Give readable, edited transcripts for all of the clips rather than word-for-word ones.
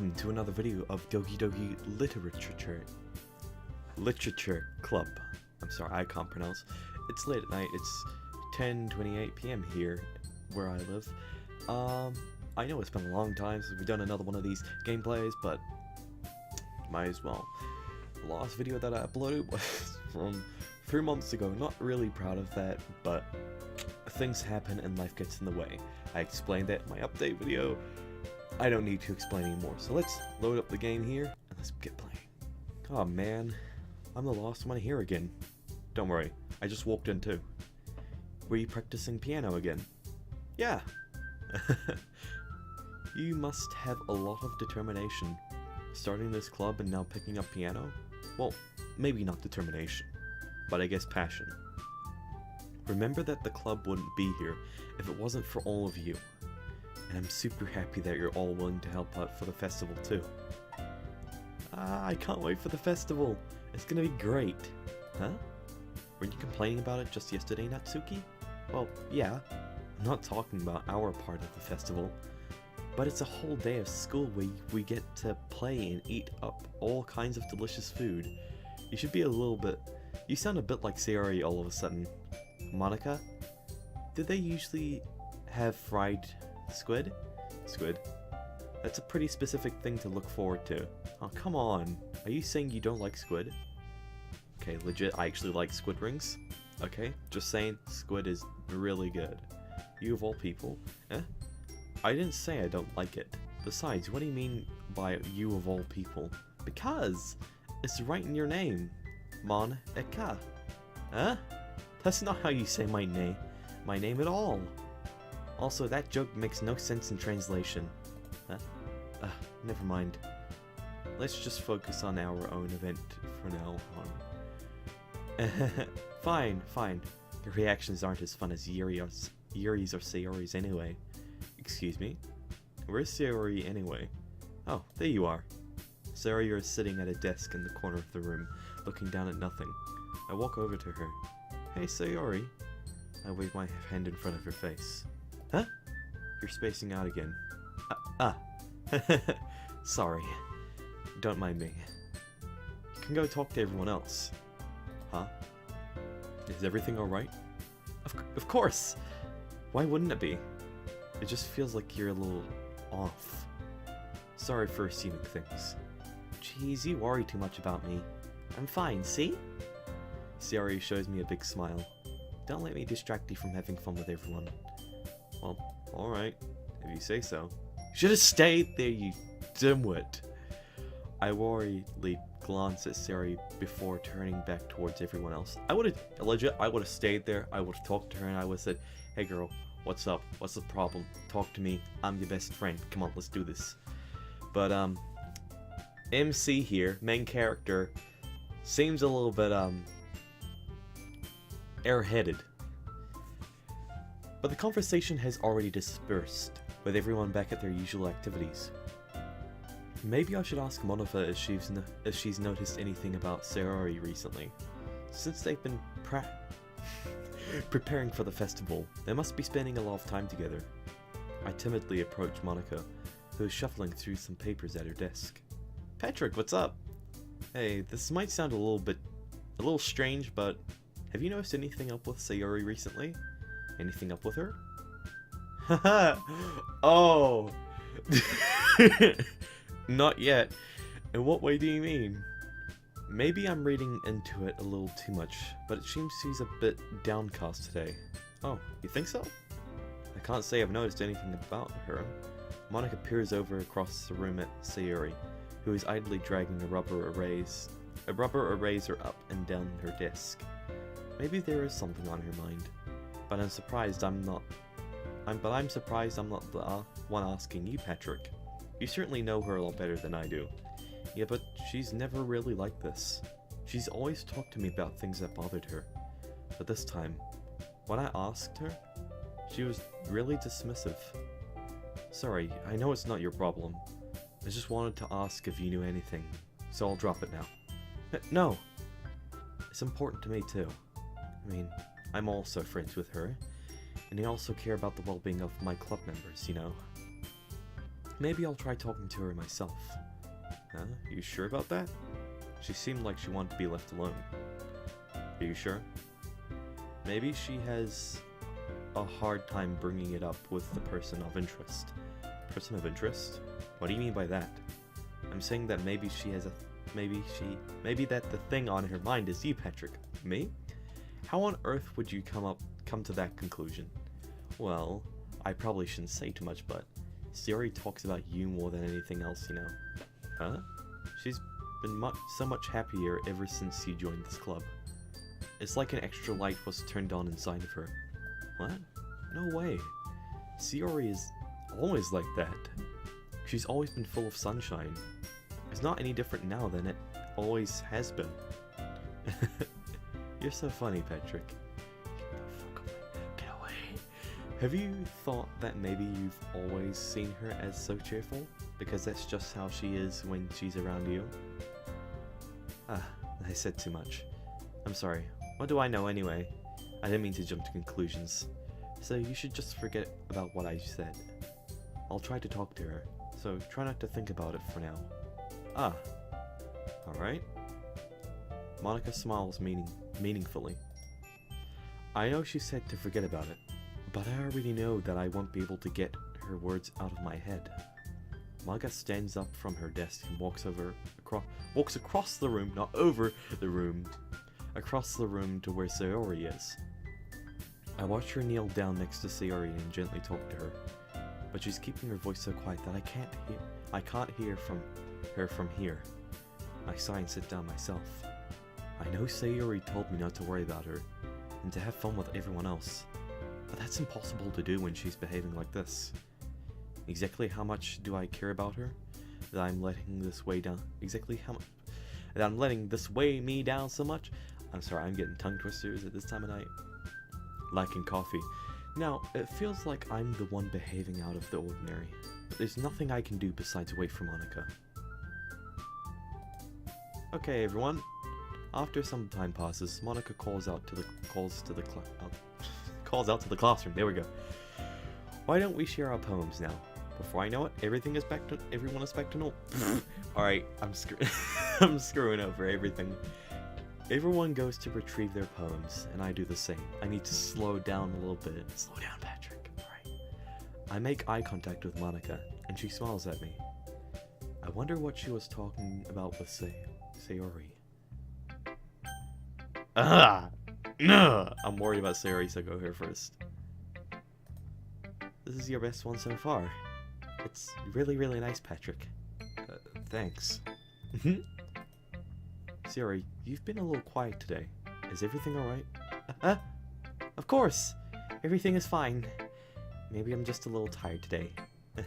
welcome to another video of Doki Doki Literature Club. I'm sorry, I can't pronounce. It's late at night, it's 10:28 p.m. here, where I live. I know it's been a long time since we've done another one of these gameplays, but might as well. The last video that I uploaded was from 3 months ago. Not really proud of that, but things happen and life gets in the way. I explained that in my update video. I don't need to explain anymore, so let's load up the game here and let's get playing. Oh man, I'm the lost one here again. Don't worry, I just walked in too. Were you practicing piano again? Yeah. You must have a lot of determination. Starting this club and now picking up piano? Well, maybe not determination, but I guess passion. Remember that the club wouldn't be here if it wasn't for all of you. And I'm super happy that you're all willing to help out for the festival too. I can't wait for the festival. It's gonna be great. Huh? Weren't you complaining about it just yesterday, Natsuki? Well, yeah. I'm not talking about our part of the festival. But it's a whole day of school where we get to play and eat up all kinds of delicious food. You should be a little bit... You sound a bit like Sayori all of a sudden. Monika? Did they usually have fried squid? Squid? That's a pretty specific thing to look forward to. Oh, come on. Are you saying you don't like squid? Okay, legit, I actually like squid rings. Okay, just saying, squid is really good. You of all people? Eh? I didn't say I don't like it. Besides, what do you mean by you of all people? Because it's right in your name. Monika. Huh? That's not how you say my name at all. Also, that joke makes no sense in translation. Huh? Never mind. Let's just focus on our own event for now on. Fine. The reactions aren't as fun as Yuri's or Sayori's anyway. Excuse me? Where's Sayori anyway? Oh, there you are. Sayori is sitting at a desk in the corner of the room, looking down at nothing. I walk over to her. Hey, Sayori. I wave my hand in front of her face. Huh? You're spacing out again. Sorry. Don't mind me. You can go talk to everyone else. Huh? Is everything alright? Of course! Why wouldn't it be? It just feels like you're a little off. Sorry for assuming things. Jeez, you worry too much about me. I'm fine, see? Sayori shows me a big smile. Don't let me distract you from having fun with everyone. Well, alright, if you say so. You should have stayed there, you dimwit. I worriedly glance at Sayori before turning back towards everyone else. I would have stayed there, I would have talked to her, and I would have said, hey girl, what's up? What's the problem? Talk to me. I'm your best friend. Come on, let's do this. But, MC here, main character, seems a little bit, airheaded. But the conversation has already dispersed, with everyone back at their usual activities. Maybe I should ask Monika if she's noticed anything about Sayori recently. Since they've been preparing for the festival, they must be spending a lot of time together. I timidly approach Monika, who is shuffling through some papers at her desk. Patrick, what's up? Hey, this might sound a little strange, but have you noticed anything up with Sayori recently? Anything up with her? Haha! Oh! Not yet. In what way do you mean? Maybe I'm reading into it a little too much, but it seems she's a bit downcast today. Oh, you think so? I can't say I've noticed anything about her. Monika peers over across the room at Sayori, who is idly dragging a rubber eraser up and down her desk. Maybe there is something on her mind, but I'm surprised I'm not the one asking you, Patrick. You certainly know her a lot better than I do. Yeah, but she's never really like this. She's always talked to me about things that bothered her. But this time, when I asked her, she was really dismissive. Sorry, I know it's not your problem. I just wanted to ask if you knew anything, so I'll drop it now. No! It's important to me too. I mean, I'm also friends with her, and I also care about the well-being of my club members, you know. Maybe I'll try talking to her myself. Huh? You sure about that? She seemed like she wanted to be left alone. Are you sure? Maybe she has a hard time bringing it up with the person of interest. Person of interest? What do you mean by that? I'm saying that maybe she has a... Maybe that the thing on her mind is you, Patrick. Me? How on earth would you come to that conclusion? Well, I probably shouldn't say too much, but Sayori talks about you more than anything else, you know. Huh? She's been so much happier ever since you joined this club. It's like an extra light was turned on inside of her. What? No way. Sayori is always like that. She's always been full of sunshine. It's not any different now than it always has been. You're so funny, Patrick. Get away. Have you thought that maybe you've always seen her as so cheerful? Because that's just how she is when she's around you? I said too much. I'm sorry. What do I know anyway? I didn't mean to jump to conclusions. So you should just forget about what I said. I'll try to talk to her, so try not to think about it for now. Alright. Monika smiles meaningfully. I know she said to forget about it, but I already know that I won't be able to get her words out of my head. Monika stands up from her desk and walks across the room, not over the room, across the room to where Sayori is. I watch her kneel down next to Sayori and gently talk to her, but she's keeping her voice so quiet that I can't hear from her from here. I sigh and sit down myself. I know Sayori told me not to worry about her, and to have fun with everyone else, but that's impossible to do when she's behaving like this. Exactly how much do I care about her? That I'm letting this weigh down. Exactly how much? That I'm letting this weigh me down so much? I'm sorry, I'm getting tongue twisters at this time of night. Lacking coffee. Now, it feels like I'm the one behaving out of the ordinary, but there's nothing I can do besides wait for Monika. Okay, everyone. After some time passes, Monika calls out to the classroom. There we go. Why don't we share our poems now? Before I know it, everyone is back to normal. Alright, I'm screwing over everything. Everyone goes to retrieve their poems, and I do the same. I need to slow down a little bit. Slow down, Patrick. Alright. I make eye contact with Monika, and she smiles at me. I wonder what she was talking about with Sayori. I'm worried about Sayori, so go here first. This is your best one so far. It's really, really nice, Patrick. Thanks. Sayori, you've been a little quiet today. Is everything alright? Of course! Everything is fine. Maybe I'm just a little tired today. Do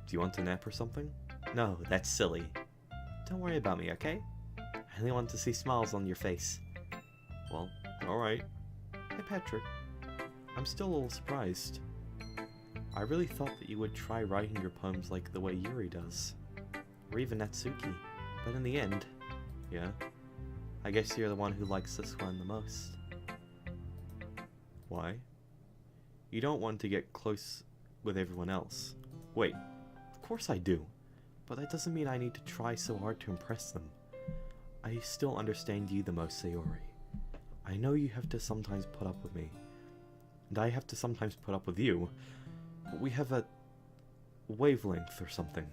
you want a nap or something? No, that's silly. Don't worry about me, okay? I only want to see smiles on your face. Well, alright. Hey, Patrick. I'm still a little surprised. I really thought that you would try writing your poems like the way Yuri does. Or even Natsuki. But in the end... Yeah? I guess you're the one who likes this one the most. Why? You don't want to get close with everyone else. Wait, of course I do. But that doesn't mean I need to try so hard to impress them. I still understand you the most, Sayori. I know you have to sometimes put up with me. And I have to sometimes put up with you. But we have a wavelength or something.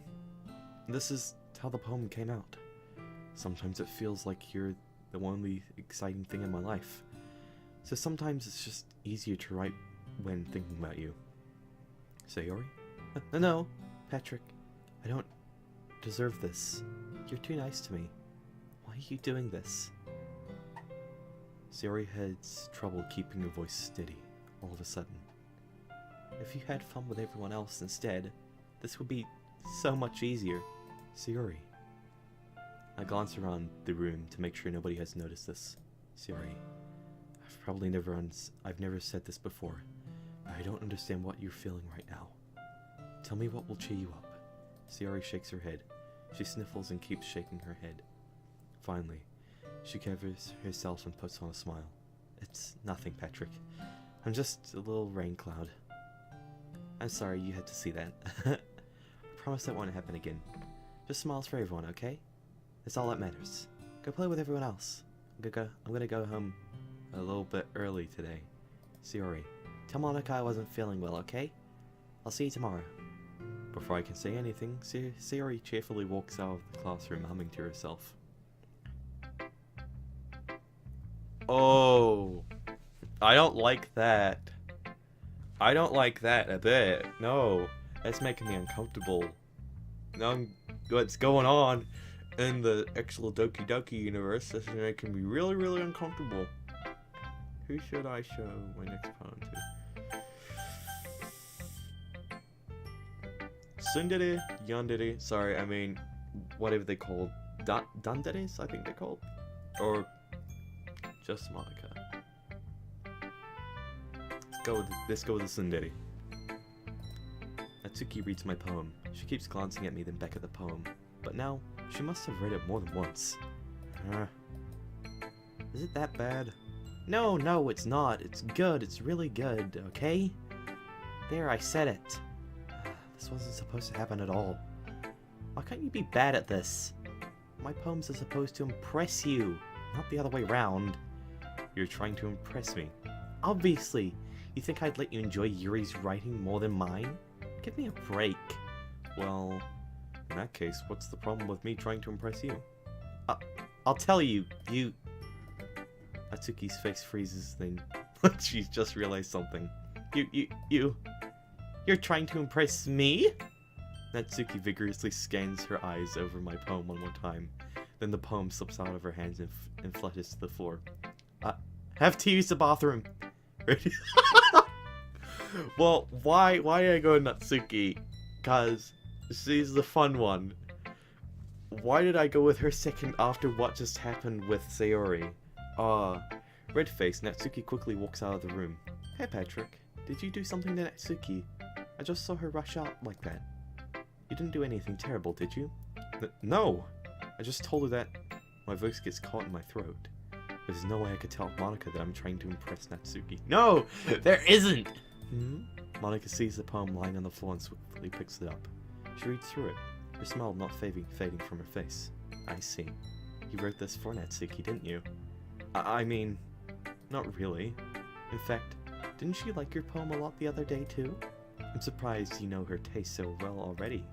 This is how the poem came out. Sometimes it feels like you're the only exciting thing in my life. So sometimes it's just easier to write when thinking about you. Sayori? No, Patrick. I don't deserve this. You're too nice to me. Why are you doing this? Sayori has trouble keeping her voice steady all of a sudden. If you had fun with everyone else instead, this would be so much easier. Sayori. I glance around the room to make sure nobody has noticed this. Sayori, I've never said this before, but I don't understand what you're feeling right now. Tell me what will cheer you up. Sayori shakes her head. She sniffles and keeps shaking her head. Finally, she covers herself and puts on a smile. It's nothing, Patrick. I'm just a little rain cloud. I'm sorry you had to see that. promise that won't happen again. Just smiles for everyone, okay? That's all that matters. Go play with everyone else. I'm gonna go home a little bit early today. Sayori, tell Monika I wasn't feeling well, okay? I'll see you tomorrow. Before I can say anything, Sayori cheerfully walks out of the classroom, humming to herself. Oh, I don't like that. I don't like that a bit. No, that's making me uncomfortable. No, what's going on in the actual Doki Doki universe? This is making me really, really uncomfortable. Who should I show my next poem to? Sundere, yandere, sorry, I mean, whatever they called. Danderes, I think they're called? Or just Monika. Let's go with the Sundere. Natsuki reads my poem. She keeps glancing at me, then back at the poem. But now, she must have read it more than once. Is it that bad? No, it's not. It's good. It's really good, okay? There, I said it. This wasn't supposed to happen at all. Why can't you be bad at this? My poems are supposed to impress you, not the other way round. You're trying to impress me. Obviously. You think I'd let you enjoy Yuri's writing more than mine? Give me a break. Well, in that case, what's the problem with me trying to impress you? I'll tell you, Natsuki's face freezes then. She's just realized something. You're trying to impress me? Natsuki vigorously scans her eyes over my poem one more time. Then the poem slips out of her hands and flutters to the floor. Have to use the bathroom. Well, why I go Natsuki? Cause she's the fun one. Why did I go with her second after what just happened with Sayori? Red-faced, Natsuki quickly walks out of the room. Hey Patrick, did you do something to Natsuki? I just saw her rush out like that. You didn't do anything terrible, did you? No! I just told her that my voice gets caught in my throat. There's no way I could tell Monika that I'm trying to impress Natsuki. No! There isn't! Monika sees the poem lying on the floor and swiftly picks it up. She reads through it, her smile not fading from her face. I see. You wrote this for Natsuki, didn't you? I mean, not really. In fact, didn't she like your poem a lot the other day too? I'm surprised you know her taste so well already.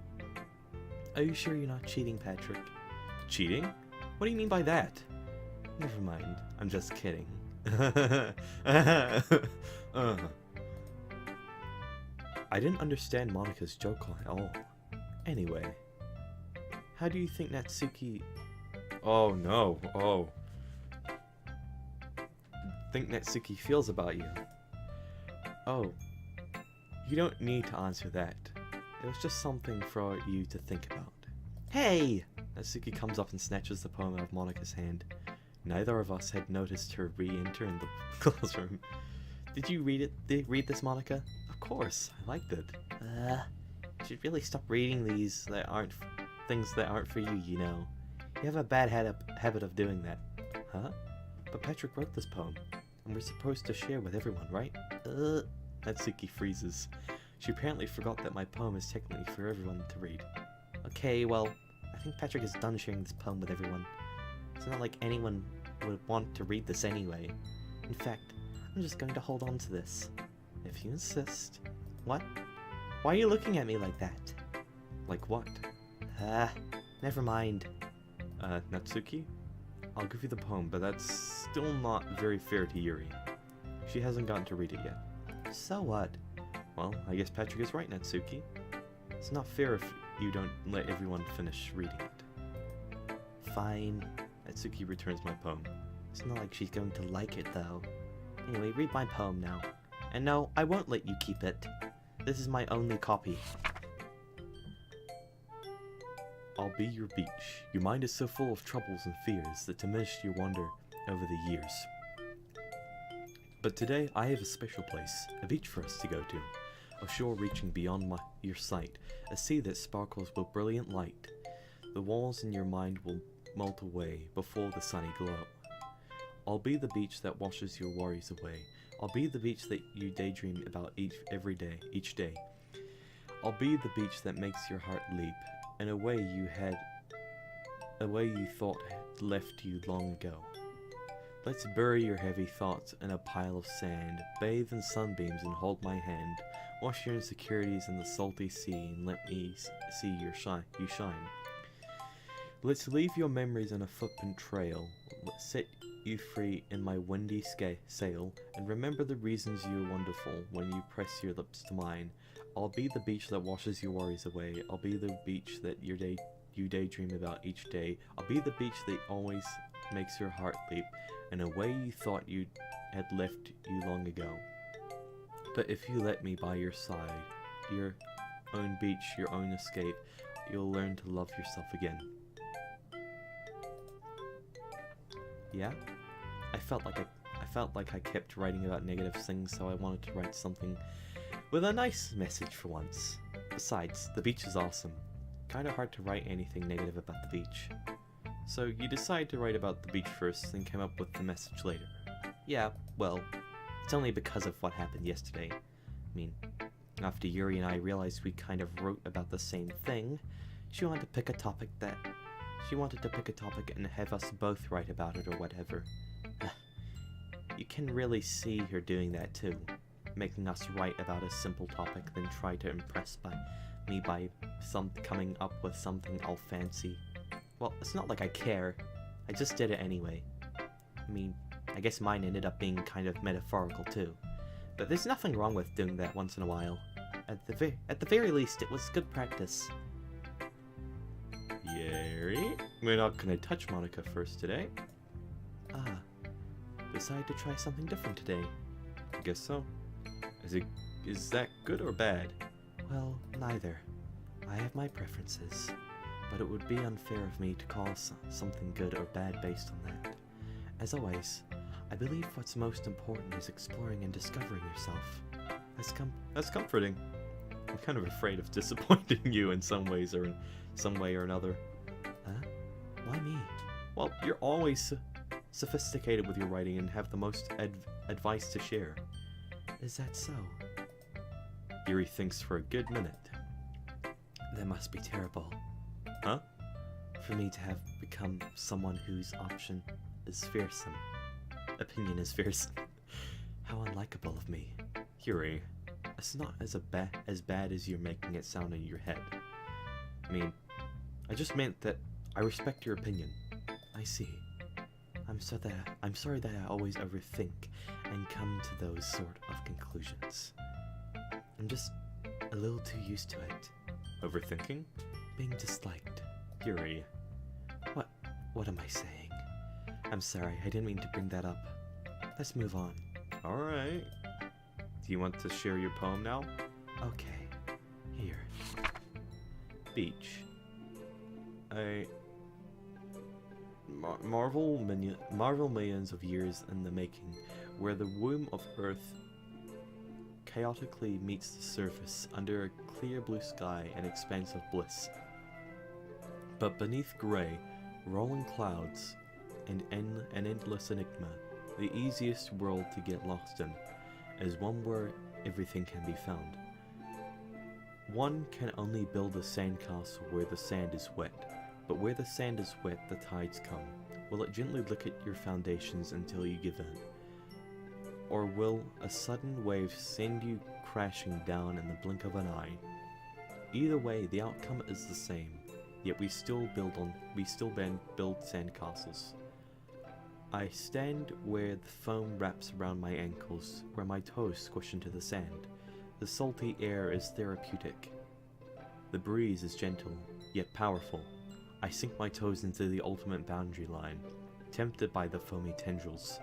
Are you sure you're not cheating, Patrick? Cheating? What do you mean by that? Never mind, I'm just kidding. I didn't understand Monika's joke at all. Anyway, how do you think Natsuki... Oh no, think Natsuki feels about you? Oh, you don't need to answer that. It was just something for you to think about. Hey! Natsuki comes up and snatches the poem out of Monika's hand. Neither of us had noticed her re-enter in the classroom. Did you read this, Monika? Of course, I liked it. You should really stop reading these things that aren't for you, you know. You have a bad habit of doing that. Huh? But Patrick wrote this poem, and we're supposed to share with everyone, right? Natsuki freezes. She apparently forgot that my poem is technically for everyone to read. Okay, well, I think Patrick is done sharing this poem with everyone. It's not like anyone would want to read this anyway. In fact, I'm just going to hold on to this. If you insist. What? Why are you looking at me like that? Like what? Never mind. Natsuki? I'll give you the poem, but that's still not very fair to Yuri. She hasn't gotten to read it yet. So what? Well, I guess Patrick is right, Natsuki. It's not fair if you don't let everyone finish reading it. Fine. Natsuki returns my poem. It's not like she's going to like it, though. Anyway, read my poem now. And no, I won't let you keep it. This is my only copy. I'll be your beach. Your mind is so full of troubles and fears that diminished your wonder over the years. But today, I have a special place, a beach for us to go to. A shore reaching beyond your sight, a sea that sparkles with brilliant light. The walls in your mind will melt away before the sunny glow. I'll be the beach that washes your worries away. I'll be the beach that you daydream about each day. I'll be the beach that makes your heart leap in a way you thought had left you long ago. Let's bury your heavy thoughts in a pile of sand, bathe in sunbeams and hold my hand, wash your insecurities in the salty sea and let me see you shine. Let's leave your memories on a footprint trail, let's set you free in my windy sail, and remember the reasons you're wonderful when you press your lips to mine. I'll be the beach that washes your worries away, I'll be the beach that you daydream about each day, I'll be the beach that always makes your heart leap in a way you thought you had left you long ago. But if you let me by your side, your own beach, your own escape, you'll learn to love yourself again. Yeah? I felt like I kept writing about negative things, so I wanted to write something with a nice message for once. Besides, the beach is awesome. Kinda hard to write anything negative about the beach. So you decide to write about the beach first, then come up with the message later. Yeah, well, it's only because of what happened yesterday. I mean, after Yuri and I realized we kind of wrote about the same thing, she wanted to pick a topic and have us both write about it or whatever. You can really see her doing that too, making us write about a simple topic, then try to impress me by coming up with something all fancy. Well, it's not like I care, I just did it anyway. I mean, I guess mine ended up being kind of metaphorical too, but there's nothing wrong with doing that once in a while. At the very least, it was good practice. Yuri, we're not gonna touch Monika first today. Decided to try something different today. I guess so. Is that good or bad? Well, neither. I have my preferences, but it would be unfair of me to call something good or bad based on that. As always, I believe what's most important is exploring and discovering yourself. That's comforting. I'm kind of afraid of disappointing you in some way or another. Huh? Why me? Well, you're always sophisticated with your writing and have the most advice to share. Is that so? Yuri thinks for a good minute. That must be terrible. Huh? For me to have become someone whose opinion is fearsome. How unlikable of me. Yuri, it's not as bad as you're making it sound in your head. I mean, I just meant that I respect your opinion. I see. I'm sorry that I always overthink and come to those sort of conclusions. I'm just a little too used to it. Overthinking? Being disliked. Yuri. What am I saying? I'm sorry, I didn't mean to bring that up. Let's move on. Alright. Do you want to share your poem now? Okay. Here. Beach. Marvel millions of years in the making, where the womb of Earth chaotically meets the surface under a clear blue sky and expanse of bliss. But beneath grey, rolling clouds and an endless enigma, the easiest world to get lost in is one where everything can be found. One can only build a sandcastle where the sand is wet. But where the sand is wet, the tides come. Will it gently lick at your foundations until you give in? Or will a sudden wave send you crashing down in the blink of an eye? Either way, the outcome is the same, yet we still build sandcastles. I stand where the foam wraps around my ankles, where my toes squish into the sand. The salty air is therapeutic. The breeze is gentle, yet powerful. I sink my toes into the ultimate boundary line, tempted by the foamy tendrils.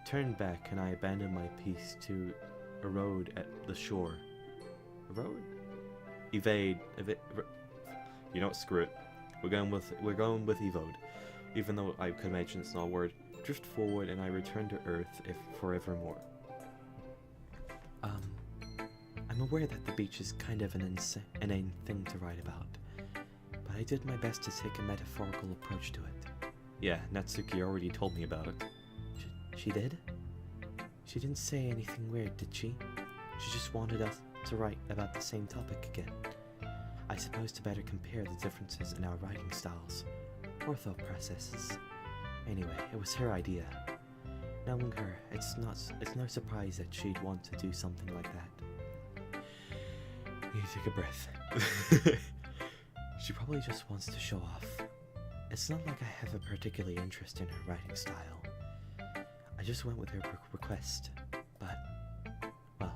Turn back and I abandon my piece to erode at the shore. Erode? Evade. You know what, screw it. We're going with evode. Even though I could imagine it's not a word. Drift forward and I return to Earth if forevermore. I'm aware that the beach is kind of an inane thing to write about. I did my best to take a metaphorical approach to it. Yeah, Natsuki already told me about it. She did? She didn't say anything weird, did she? She just wanted to write about the same topic again. I suppose to better compare the differences in our writing styles, or thought processes. Anyway, it was her idea. Knowing her, it's no surprise that she'd want to do something like that. You take a breath. She probably just wants to show off. It's not like I have a particular interest in her writing style. I just went with her request, but, well,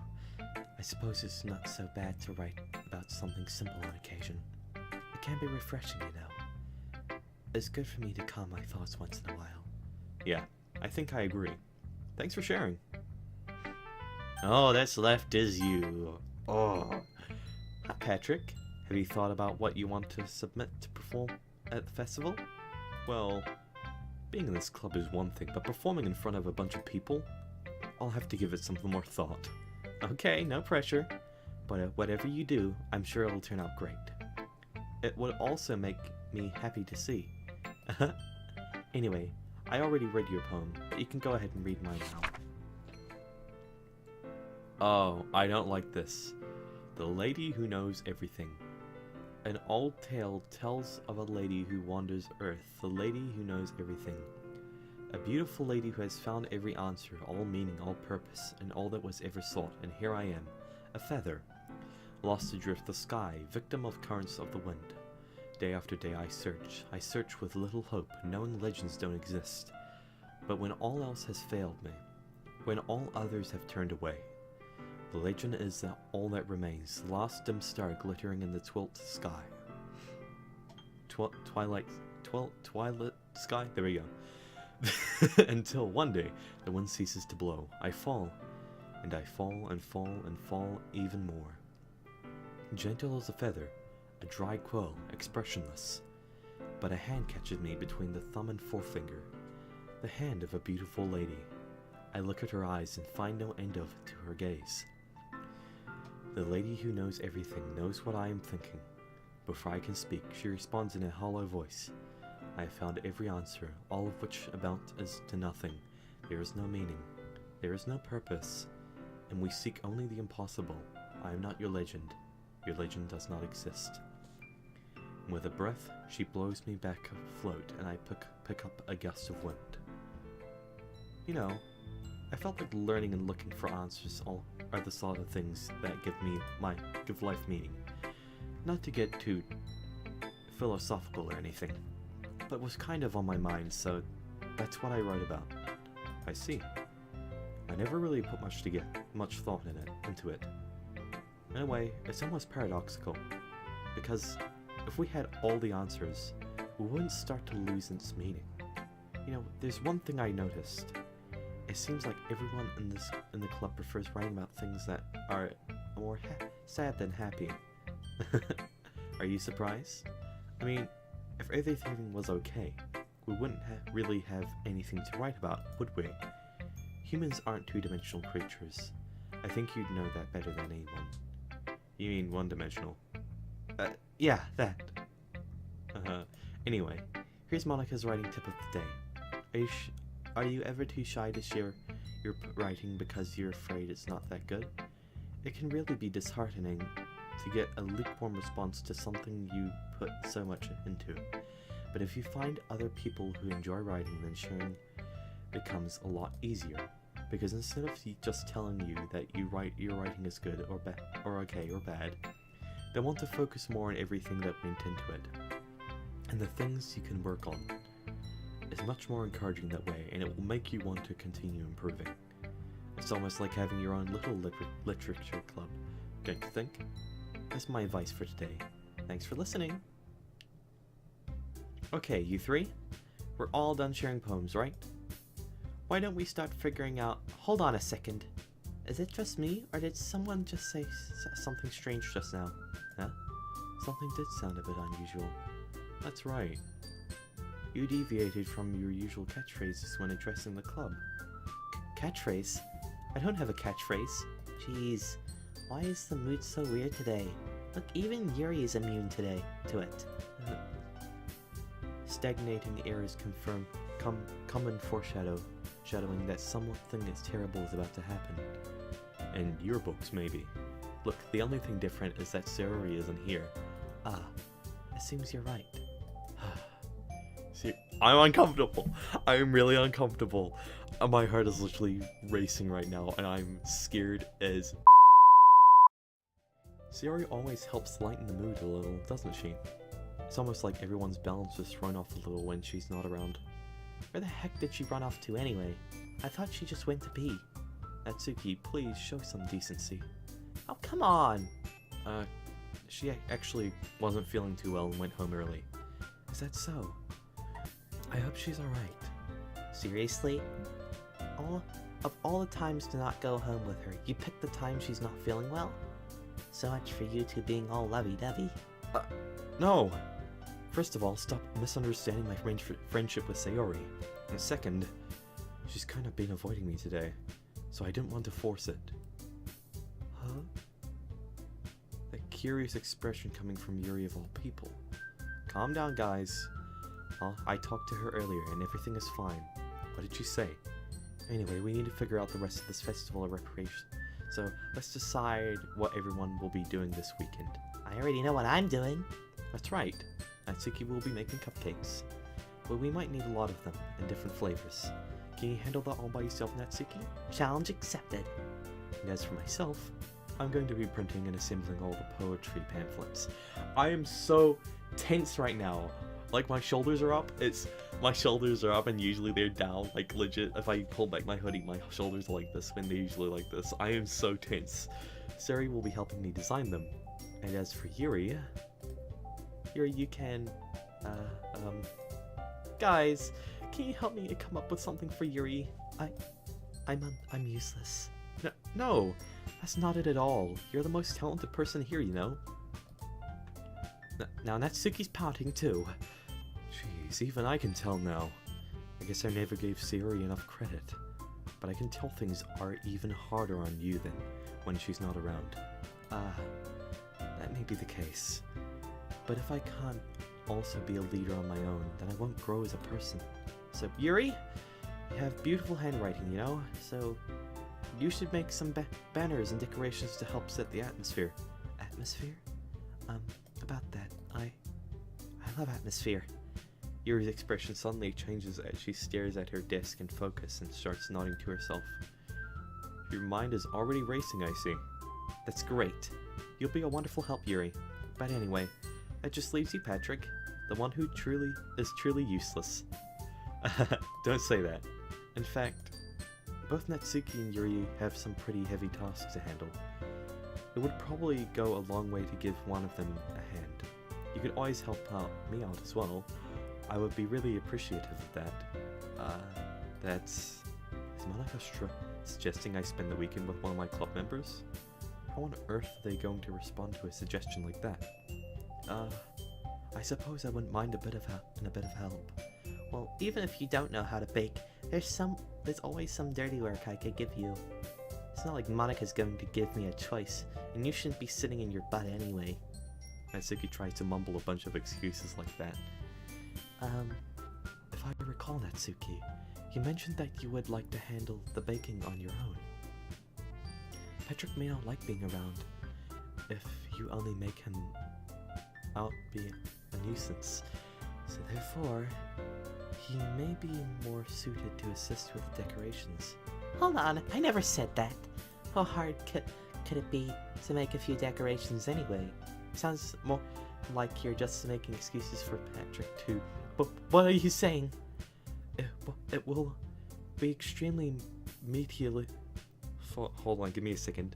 I suppose it's not so bad to write about something simple on occasion. It can be refreshing, you know. It's good for me to calm my thoughts once in a while. Yeah, I think I agree. Thanks for sharing. Oh, that's left is you. Oh. Hi, Patrick. Have you thought about what you want to submit to perform at the festival? Well, being in this club is one thing, but performing in front of a bunch of people, I'll have to give it some more thought. Okay, no pressure. But whatever you do, I'm sure it'll turn out great. It would also make me happy to see. Anyway, I already read your poem, but you can go ahead and read mine now. Oh, I don't like this. The Lady Who Knows Everything. An old tale tells of a lady who wanders earth, the lady who knows everything. A beautiful lady who has found every answer, all meaning, all purpose, and all that was ever sought, and here I am, a feather, lost adrift the sky, victim of currents of the wind. Day after day I search with little hope, knowing legends don't exist. But when all else has failed me, when all others have turned away, the legend is that all that remains, the last dim star glittering in the twilight sky. Twilight sky? There we go. Until one day, the wind ceases to blow. I fall, and I fall and fall and fall even more. Gentle as a feather, a dry quill, expressionless. But a hand catches me between the thumb and forefinger. The hand of a beautiful lady. I look at her eyes and find no end of to her gaze. The lady who knows everything knows what I am thinking. Before I can speak, she responds in a hollow voice. I have found every answer, all of which amount is to nothing. There is no meaning. There is no purpose. And we seek only the impossible. I am not your legend. Your legend does not exist. And with a breath, she blows me back afloat, and I pick up a gust of wind. You know, I felt like learning and looking for answers are the sort of things that give life meaning. Not to get too philosophical or anything, but was kind of on my mind, so that's what I write about. I see. I never really put much thought into it. In a way, it's almost paradoxical, because if we had all the answers, we wouldn't start to lose its meaning. You know, there's one thing I noticed. It seems like everyone in the club prefers writing about things that are more sad than happy. Are you surprised? I mean, if everything was okay, we wouldn't really have anything to write about, would we? Humans aren't two-dimensional creatures. I think you'd know that better than anyone. You mean one-dimensional? Yeah, that. Anyway, here's Monika's writing tip of the day. Are you ever too shy to share your writing because you're afraid it's not that good? It can really be disheartening to get a lukewarm response to something you put so much into. But if you find other people who enjoy writing, then sharing becomes a lot easier. Because instead of just telling you that your writing is good or okay or bad, they want to focus more on everything that went into it, and the things you can work on. It's much more encouraging that way, and it will make you want to continue improving. It's almost like having your own little literature club, don't you think? That's my advice for today. Thanks for listening! Okay, you three? We're all done sharing poems, right? Why don't we start figuring out... Hold on a second. Is it just me, or did someone just say something strange just now? Huh? Something did sound a bit unusual. That's right. You deviated from your usual catchphrases when addressing the club. Catchphrase? I don't have a catchphrase. Jeez, why is the mood so weird today? Look, even Yuri is immune today to it. Stagnating air is common shadowing that something terrible is about to happen. And your books, maybe. Look, the only thing different is that Sayori isn't here. Ah, it seems you're right. See, I'm uncomfortable. I'm really uncomfortable. My heart is literally racing right now, and I'm scared as... Sayori always helps lighten the mood a little, doesn't she? It's almost like everyone's balance is thrown off a little when she's not around. Where the heck did she run off to anyway? I thought she just went to pee. Natsuki, please show some decency. Oh, come on! She actually wasn't feeling too well and went home early. Is that so? I hope she's alright. Seriously? Of all the times to not go home with her, you picked the time she's not feeling well? So much for you two being all lovey-dovey. No! First of all, stop misunderstanding my friendship with Sayori. And second, she's kind of been avoiding me today, so I didn't want to force it. Huh? That curious expression coming from Yuri of all people. Calm down, guys. I talked to her earlier and everything is fine. What did she say? Anyway, we need to figure out the rest of this festival of reparation. So let's decide what everyone will be doing this weekend. I already know what I'm doing. That's right. Natsuki will be making cupcakes. But we might need a lot of them, in different flavors. Can you handle that all by yourself, Natsuki? Challenge accepted. And as for myself, I'm going to be printing and assembling all the poetry pamphlets. I am so tense right now. Like, my shoulders are up. My shoulders are up and usually they're down. Like, legit, if I pull back my hoodie, my shoulders are like this when they're usually like this. I am so tense. Sari will be helping me design them. And as for Yuri, you can, guys, can you help me to come up with something for Yuri? I'm useless. No, that's not it at all. You're the most talented person here, you know? Now Natsuki's pouting too. Jeez, even I can tell now. I guess I never gave Sayori enough credit. But I can tell things are even harder on you than when she's not around. That may be the case. But if I can't also be a leader on my own, then I won't grow as a person. So, Yuri, you have beautiful handwriting, you know? So, you should make some banners and decorations to help set the atmosphere. Atmosphere? About that, I love atmosphere. Yuri's expression suddenly changes as she stares at her desk in focus and starts nodding to herself. Your mind is already racing, I see. That's great. You'll be a wonderful help, Yuri. But anyway, that just leaves you, Patrick, the one who is truly useless. Don't say that. In fact, both Natsuki and Yuri have some pretty heavy tasks to handle. It would probably go a long way to give one of them a hand. You could always help me out as well. I would be really appreciative of that. Is Monika suggesting I spend the weekend with one of my club members? How on earth are they going to respond to a suggestion like that? I suppose I wouldn't mind a bit of help. Well, even if you don't know how to bake, there's always some dirty work I could give you. It's not like Monika's going to give me a choice, and you shouldn't be sitting in your butt anyway. Natsuki tries to mumble a bunch of excuses like that. If I recall, Natsuki, you mentioned that you would like to handle the baking on your own. Patrick may not like being around if you only make him out be a nuisance, so therefore, he may be more suited to assist with the decorations. Hold on, I never said that. How hard could it be to make a few decorations anyway? Sounds more like you're just making excuses for Patrick too. But what are you saying? It will be extremely hold on, give me a second.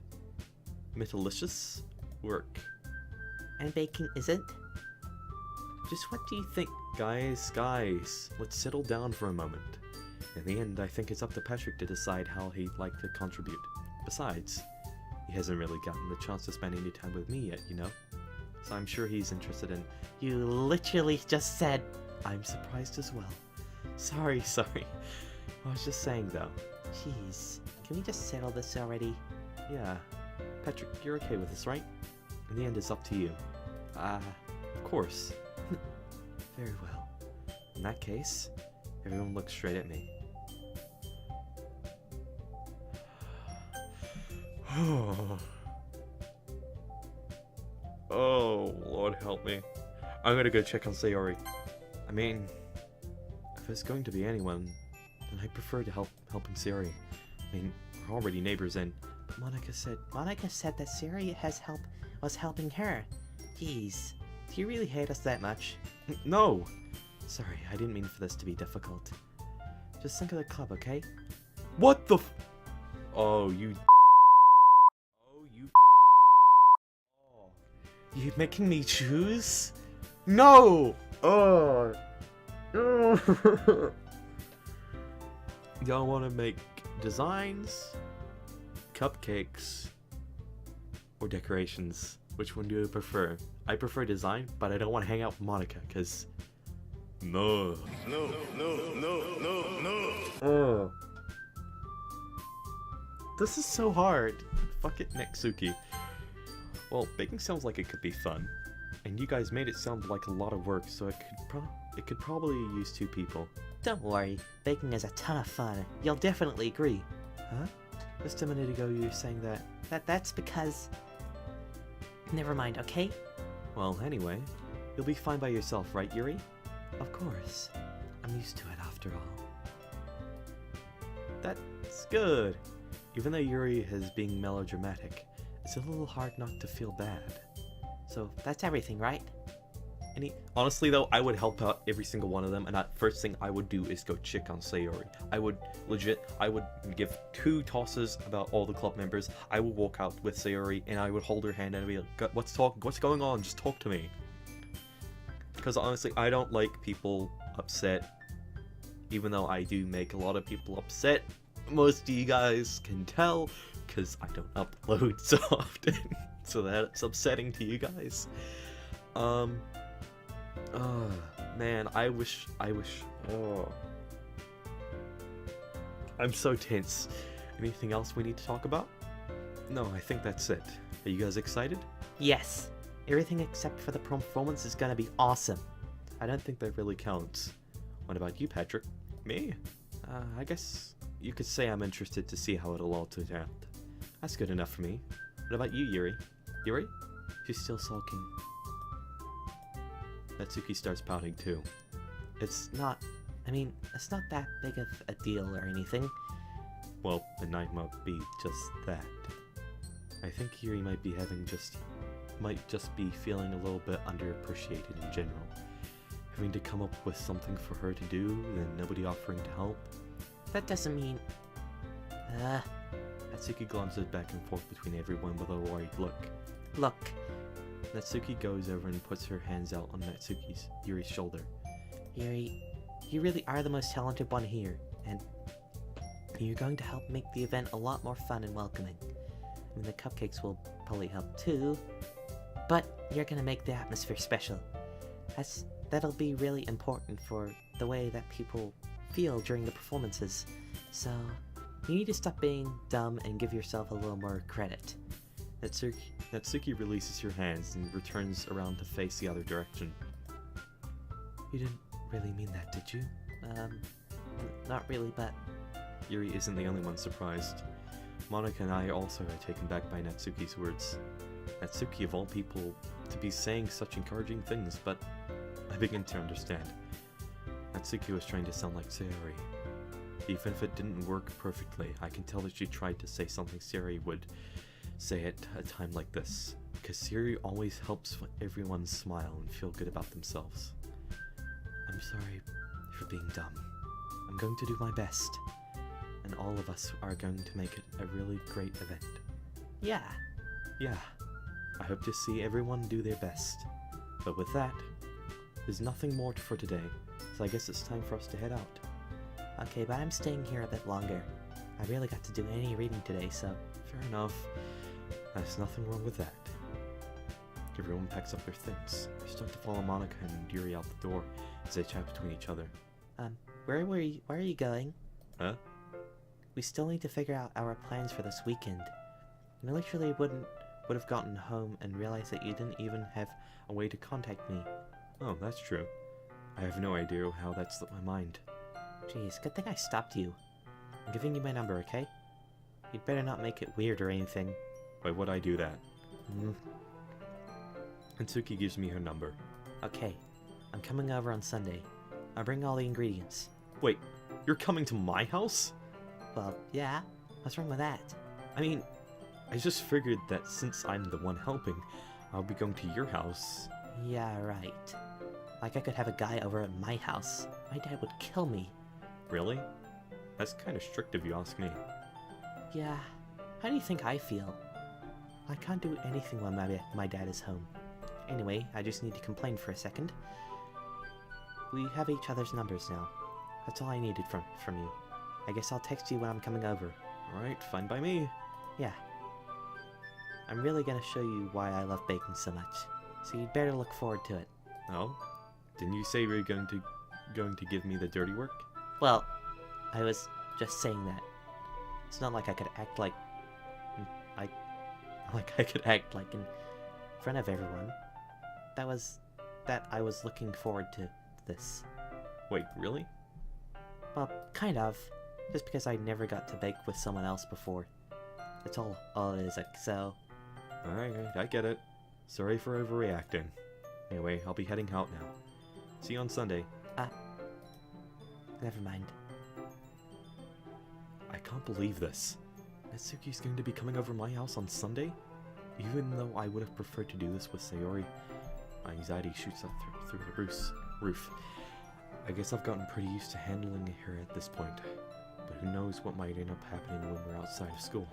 Metalicious work. And baking isn't? Just what do you think? Guys, let's settle down for a moment. In the end, I think it's up to Patrick to decide how he'd like to contribute. Besides, he hasn't really gotten the chance to spend any time with me yet, you know? So I'm sure he's interested in... You literally just said... I'm surprised as well. Sorry. I was just saying, though. Jeez, can we just settle this already? Yeah. Patrick, you're okay with this, right? In the end, it's up to you. Of course. Very well. In that case, everyone look straight at me. Oh, Lord help me. I'm gonna go check on Sayori. I mean, if it's going to be anyone, then I prefer to helping Sayori. I mean, we're already neighbors and... But Monika said that Sayori was helping her. Jeez, do you really hate us that much? No! Sorry, I didn't mean for this to be difficult. Just think of the club, okay? What the f- Oh, you... Oh, you... Oh. You making me choose? No! Oh! Y'all want to make designs, cupcakes, or decorations? Which one do you prefer? I prefer design, but I don't want to hang out with Monika, because... No. Oh. This is so hard. Fuck it, Natsuki. Well, baking sounds like it could be fun. And you guys made it sound like a lot of work, so it could probably use 2 people. Don't worry, baking is a ton of fun. You'll definitely agree. Huh? Just a minute ago you were saying that... That's because... Never mind, okay? Well, anyway, you'll be fine by yourself, right, Yuri? Of course. I'm used to it after all. That's good. Even though Yuri is being melodramatic, it's a little hard not to feel bad. So, that's everything, right? Honestly though, I would help out every single one of them, and that first thing I would do is go check on Sayori. I would give 2 tosses about all the club members. I would walk out with Sayori, and I would hold her hand and I'd be like, what's going on? Just talk to me. Because honestly, I don't like people upset, even though I do make a lot of people upset. Most of you guys can tell, because I don't upload so often, so that's upsetting to you guys. Man, I wish, oh. I'm so tense. Anything else we need to talk about? No, I think that's it. Are you guys excited? Yes. Everything except for the performance is gonna be awesome. I don't think that really counts. What about you, Patrick? Me? I guess you could say I'm interested to see how it'll all turn out. That's good enough for me. What about you, Yuri? Yuri? She's still sulking. Natsuki starts pouting too. It's not that big of a deal or anything. Well, the night might be just that. I think Yuri might just be feeling a little bit underappreciated in general. Having to come up with something for her to do, and nobody offering to help. That doesn't mean... Natsuki glances back and forth between everyone with a worried look. Look. Natsuki goes over and puts her hands out on Yuri's shoulder. Yuri, you really are the most talented one here, and you're going to help make the event a lot more fun and welcoming. I mean, the cupcakes will probably help too, but you're gonna make the atmosphere special. That'll be really important for the way that people feel during the performances. So, you need to stop being dumb and give yourself a little more credit. Natsuki releases her hands and returns around to face the other direction. You didn't really mean that, did you? Not really, but... Yuri isn't the only one surprised. Monika and I also are taken back by Natsuki's words. Natsuki, of all people, to be saying such encouraging things, but I begin to understand. Natsuki was trying to sound like Sayori. Even if it didn't work perfectly, I can tell that she tried to say something Sayori would say at a time like this, because Sayori always helps everyone smile and feel good about themselves. I'm sorry for being dumb. I'm going to do my best, and all of us are going to make it a really great event. Yeah. I hope to see everyone do their best. But with that, there's nothing more for today, so I guess it's time for us to head out. Okay, but I'm staying here a bit longer. I really got to do any reading today, so... Fair enough. There's nothing wrong with that. Everyone packs up their things. They start to follow Monika and Yuri out the door as they chat between each other. Where are you going? Huh? We still need to figure out our plans for this weekend. I literally would have gotten home and realized that you didn't even have a way to contact me. Oh, that's true. I have no idea how that slipped my mind. Jeez, good thing I stopped you. I'm giving you my number, okay? You'd better not make it weird or anything. Why would I do that? Natsuki gives me her number. Okay, I'm coming over on Sunday. I'll bring all the ingredients. Wait, you're coming to my house? Well, yeah. What's wrong with that? I mean, I just figured that since I'm the one helping, I'll be going to your house. Yeah, right. Like I could have a guy over at my house. My dad would kill me. Really? That's kind of strict if you ask me. Yeah. How do you think I feel? I can't do anything when my dad is home. Anyway, I just need to complain for a second. We have each other's numbers now. That's all I needed from you. I guess I'll text you when I'm coming over. Alright, fine by me. Yeah. I'm really gonna show you why I love baking so much. So you'd better look forward to it. Oh? Didn't you say you were going to give me the dirty work? Well, I was just saying that. It's not like I could act like in front of everyone. That I was looking forward to this. Wait, really? Well, kind of. Just because I never got to bake with someone else before. That's all it is, so... Alright, I get it. Sorry for overreacting. Anyway, I'll be heading out now. See you on Sunday. Never mind. I can't believe this. Natsuki's going to be coming over my house on Sunday? Even though I would have preferred to do this with Sayori, my anxiety shoots up through the roof. I guess I've gotten pretty used to handling her at this point, but who knows what might end up happening when we're outside of school.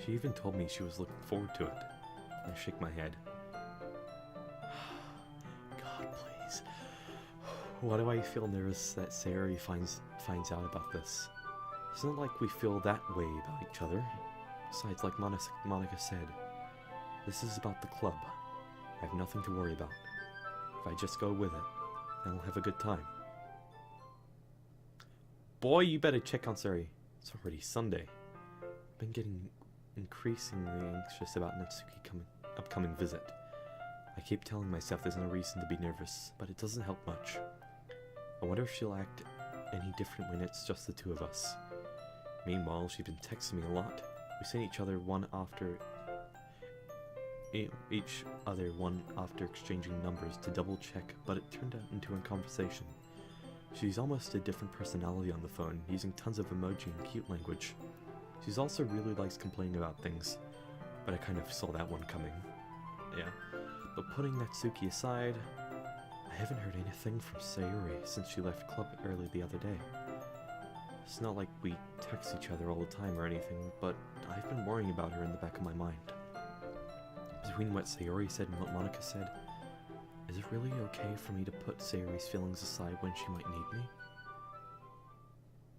She even told me she was looking forward to it. I shake my head. God, please. Why do I feel nervous that Sayori finds out about this? It's not like we feel that way about each other. Besides, like Monika said, this is about the club. I have nothing to worry about. If I just go with it, then I'll have a good time. Boy, you better check on Sayori. It's already Sunday. I've been getting increasingly anxious about Natsuki's upcoming visit. I keep telling myself there's no reason to be nervous, but it doesn't help much. I wonder if she'll act any different when it's just the two of us. Meanwhile, she's been texting me a lot. We sent each other one after exchanging numbers to double check, but it turned out into a conversation. She's almost a different personality on the phone, using tons of emoji and cute language. She's also really likes complaining about things, but I kind of saw that one coming. Yeah, but putting Natsuki aside, I haven't heard anything from Sayori since she left club early the other day. It's not like we text each other all the time or anything, but I've been worrying about her in the back of my mind. Between what Sayori said and what Monika said, is it really okay for me to put Sayori's feelings aside when she might need me?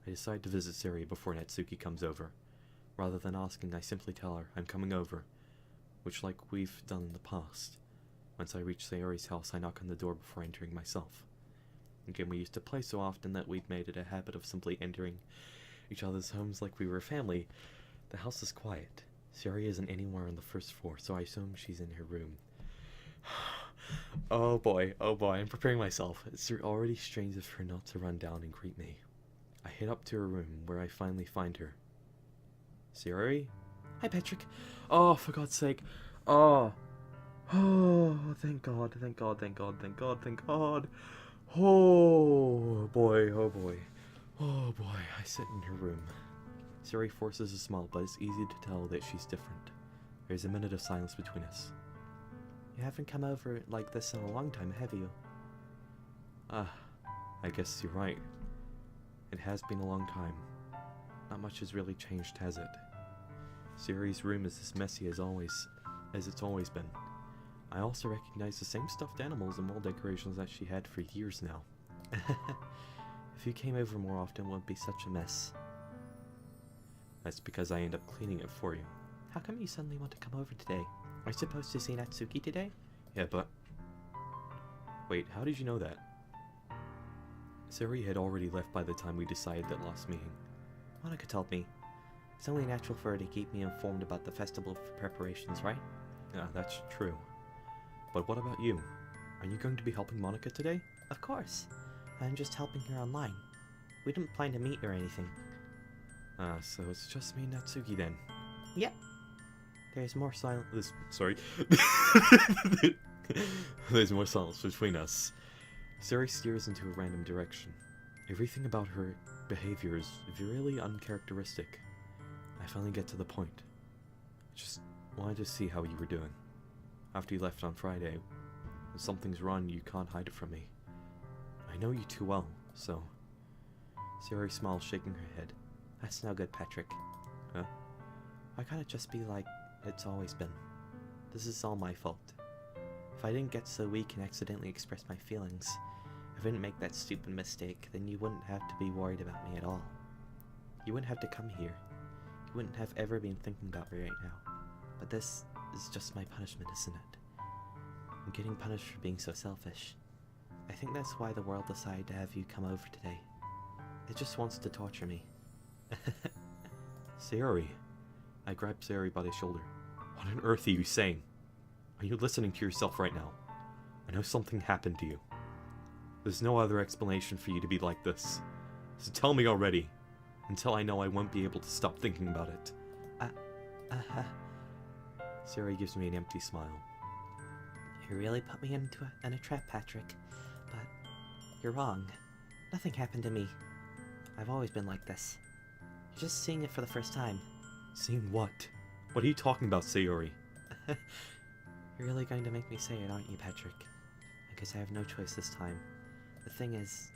I decide to visit Sayori before Natsuki comes over. Rather than asking, I simply tell her I'm coming over, which like we've done in the past. Once I reach Sayori's house, I knock on the door before entering myself. Again, we used to play so often that we'd made it a habit of simply entering each other's homes like we were a family. The house is quiet. Sayori isn't anywhere on the first floor, so I assume she's in her room. Oh boy, I'm preparing myself. It's already strange of her not to run down and greet me. I head up to her room, where I finally find her. Sayori? Hi, Patrick. Oh, for God's sake. Oh, thank God. Oh boy. I sit in her room. Sayori forces a smile, but it's easy to tell that she's different. There's a minute of silence between us. You haven't come over like this in a long time, have you? I guess you're right. It has been a long time. Not much has really changed, has it? Sayori's room is as messy as it's always been. I also recognize the same stuffed animals and wall decorations that she had for years now. If you came over more often, it wouldn't be such a mess. That's because I end up cleaning it for you. How come you suddenly want to come over today? Are you supposed to see Natsuki today? Yeah, but... Wait, how did you know that? Sayori had already left by the time we decided that last meeting. Monika told me. It's only natural for her to keep me informed about the festival preparations, right? Yeah, that's true. But what about you? Are you going to be helping Monika today? Of course. I'm just helping her online. We didn't plan to meet or anything. So it's just me and Natsuki then. Yep. There's more silence. Sorry. There's more silence between us. Sari steers into a random direction. Everything about her behavior is really uncharacteristic. I finally get to the point. Just wanted to see how you were doing. After you left on Friday, if something's wrong, you can't hide it from me. I know you too well, so... Sari smiles, shaking her head. That's no good, Patrick. Huh? Why can't it just be like it's always been? This is all my fault. If I didn't get so weak and accidentally express my feelings, if I didn't make that stupid mistake, then you wouldn't have to be worried about me at all. You wouldn't have to come here. You wouldn't have ever been thinking about me right now. But this is just my punishment, isn't it? I'm getting punished for being so selfish. I think that's why the world decided to have you come over today. It just wants to torture me. Sayori. I grabbed Sayori by the shoulder. What on earth are you saying? Are you listening to yourself right now? I know something happened to you. There's no other explanation for you to be like this. So tell me already. Until I know I won't be able to stop thinking about it. Sayori gives me an empty smile. You really put me in a trap, Patrick. But you're wrong. Nothing happened to me. I've always been like this. You're just seeing it for the first time. Seeing what? What are you talking about, Sayori? You're really going to make me say it, aren't you, Patrick? I guess I have no choice this time. The thing is,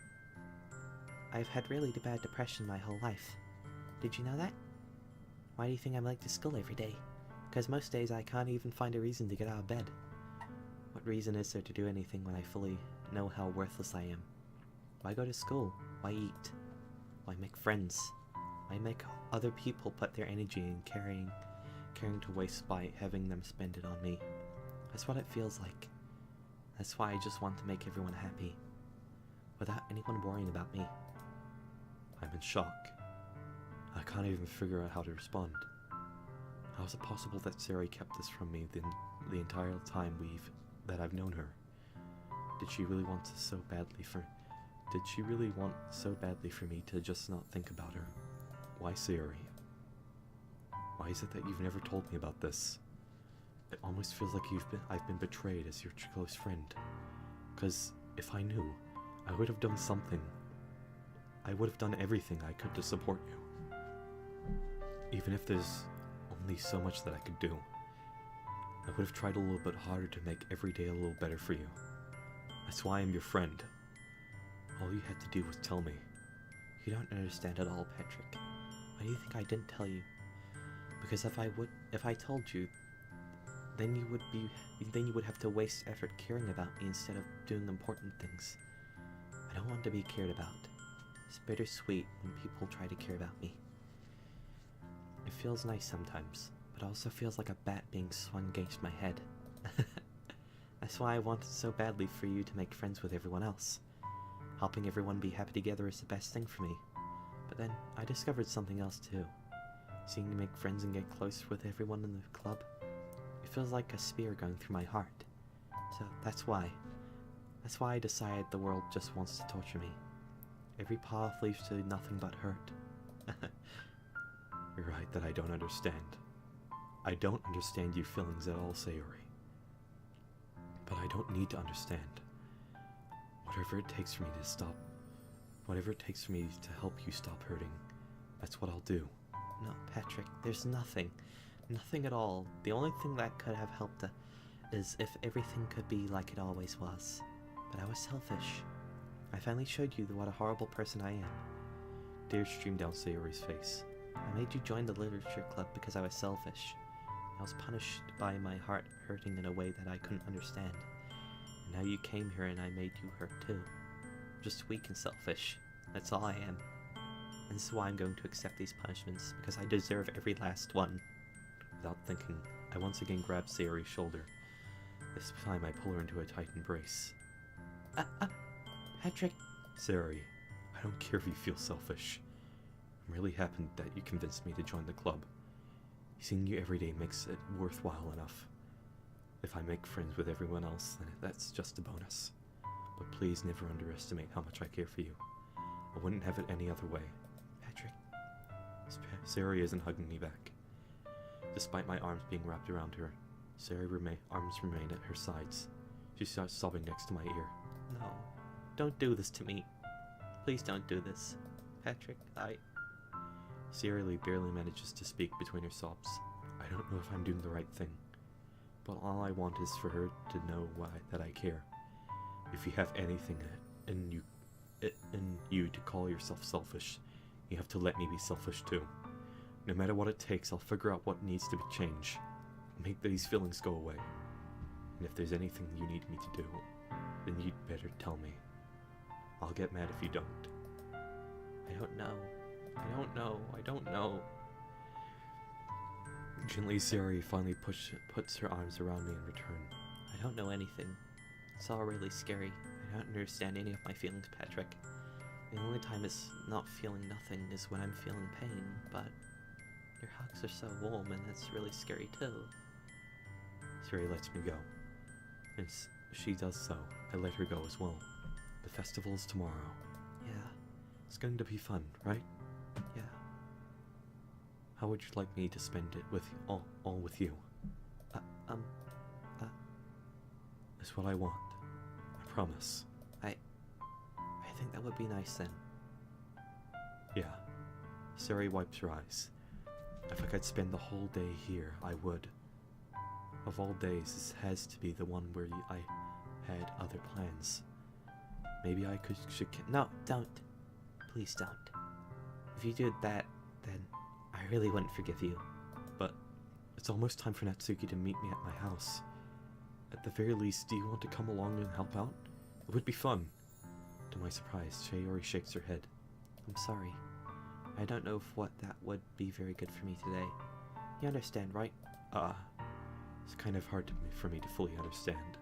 I've had really bad depression my whole life. Did you know that? Why do you think I'm late to school every day? Because most days I can't even find a reason to get out of bed. What reason is there to do anything when I fully know how worthless I am? Why go to school? Why eat? Why make friends? Why make other people put their energy in caring to waste by having them spend it on me? That's what it feels like. That's why I just want to make everyone happy, without anyone worrying about me. I'm in shock. I can't even figure out how to respond. How is it possible that Sayori kept this from me the entire time that I've known her? Did she really want so badly for me to just not think about her? Why Sayori? Why is it that you've never told me about this? It almost feels like I've been betrayed as your close friend. 'Cause if I knew, I would have done something. I would have done everything I could to support you. Even if there's only so much that I could do. I would have tried a little bit harder to make every day a little better for you. That's why I'm your friend. All you had to do was tell me. You don't understand at all, Patrick. Why do you think I didn't tell you? Because if I told you, then you would have to waste effort caring about me instead of doing important things. I don't want to be cared about. It's bittersweet when people try to care about me. It feels nice sometimes, but also feels like a bat being swung against my head. That's why I wanted so badly for you to make friends with everyone else. Helping everyone be happy together is the best thing for me. But then I discovered something else too. Seeing you make friends and get close with everyone in the club, it feels like a spear going through my heart. So that's why I decided the world just wants to torture me. Every path leads to nothing but hurt. You're right that I don't understand. I don't understand your feelings at all, Sayori. But I don't need to understand. Whatever it takes for me to help you stop hurting, that's what I'll do. No, Patrick, there's nothing at all. The only thing that could have helped is if everything could be like it always was. But I was selfish. I finally showed you what a horrible person I am. Tears streamed down Sayori's face. I made you join the literature club because I was selfish. I was punished by my heart hurting in a way that I couldn't understand. And now you came here and I made you hurt too. I'm just weak and selfish. That's all I am. And this is why I'm going to accept these punishments, because I deserve every last one. Without thinking, I once again grabbed Sayori's shoulder. This time I pull her into a tight embrace. Patrick. Sayori, I don't care if you feel selfish. I'm really happy that you convinced me to join the club. Seeing you every day makes it worthwhile enough. If I make friends with everyone else, then that's just a bonus. But please never underestimate how much I care for you. I wouldn't have it any other way. Patrick. Sayori isn't hugging me back. Despite my arms being wrapped around her, arms remain at her sides. She starts sobbing next to my ear. No, don't do this to me. Please don't do this. Patrick, Siri barely manages to speak between her sobs. I don't know if I'm doing the right thing, but all I want is for her to know that I care. If you have anything in you to call yourself selfish, you have to let me be selfish too. No matter what it takes, I'll figure out what needs to be changed. Make these feelings go away. And if there's anything you need me to do, then you'd better tell me. I'll get mad if you don't. I don't know. Gently, Siri finally puts her arms around me in return. I don't know anything. It's all really scary. I don't understand any of my feelings, Patrick. The only time it's not feeling nothing is when I'm feeling pain, but your hugs are so warm and that's really scary too. Siri lets me go. And she does so. I let her go as well. The festival's tomorrow. Yeah. It's going to be fun, right? Yeah. How would you like me to spend it with all with you? That's what I want. I promise. I think that would be nice then. Yeah. Sari wipes her eyes. If I could spend the whole day here, I would. Of all days, this has to be the one where I had other plans. Maybe I should... No, don't. Please don't. If you did that, then I really wouldn't forgive you. But it's almost time for Natsuki to meet me at my house. At the very least, do you want to come along and help out? It would be fun. To my surprise, Sayori shakes her head. I'm sorry. I don't know if what that would be very good for me today. You understand, right? It's kind of hard for me to fully understand.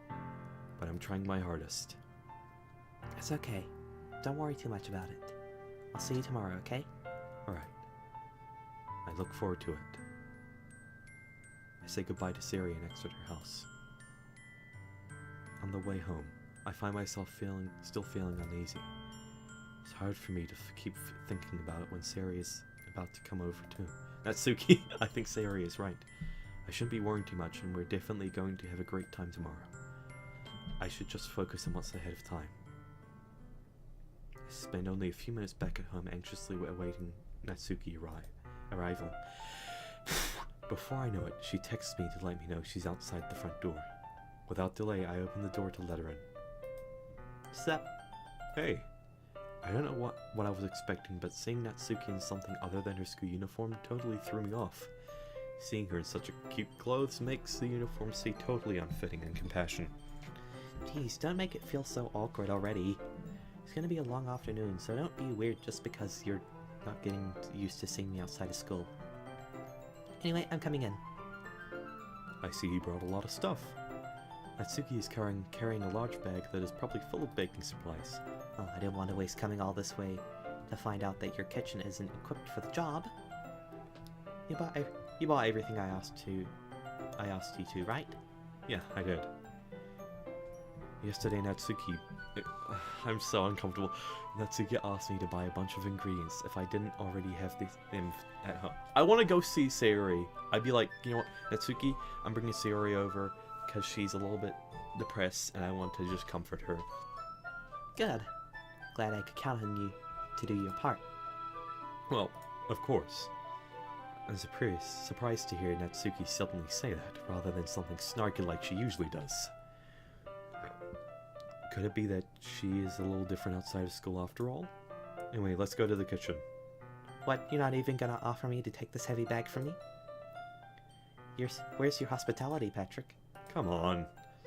But I'm trying my hardest. It's okay. Don't worry too much about it. I'll see you tomorrow, okay? Alright. I look forward to it. I say goodbye to Sari and exit her house. On the way home, I find myself still feeling uneasy. It's hard for me to keep thinking about it when Sari is about to come over too. Natsuki, I think Sari is right. I shouldn't be worrying too much, and we're definitely going to have a great time tomorrow. I should just focus on what's ahead of time. I spend only a few minutes back at home anxiously awaiting Natsuki arrival. Before I know it, she texts me to let me know she's outside the front door. Without delay, I open the door to let her in. Sup? Hey. I don't know what I was expecting, but seeing Natsuki in something other than her school uniform totally threw me off. Seeing her in such a cute clothes makes the uniform seem totally unfitting and compassionate. Geez, don't make it feel so awkward already. It's gonna be a long afternoon, so don't be weird just because you're not getting used to seeing me outside of school. Anyway, I'm coming in. I see you brought a lot of stuff. Natsuki is carrying a large bag that is probably full of baking supplies. Oh, I didn't want to waste coming all this way to find out that your kitchen isn't equipped for the job. You bought everything I asked you to, right? Yeah, I did. Yesterday, Natsuki... I'm so uncomfortable. Natsuki asked me to buy a bunch of ingredients if I didn't already have them at home. I want to go see Sayori. I'd be like, you know what, Natsuki, I'm bringing Sayori over because she's a little bit depressed and I want to just comfort her. Good. Glad I could count on you to do your part. Well, of course. I'm surprised to hear Natsuki suddenly say that, rather than something snarky like she usually does. Could it be that she is a little different outside of school after all? Anyway, let's go to the kitchen. What, you're not even gonna offer me to take this heavy bag from me? Where's your hospitality, Patrick? Come on.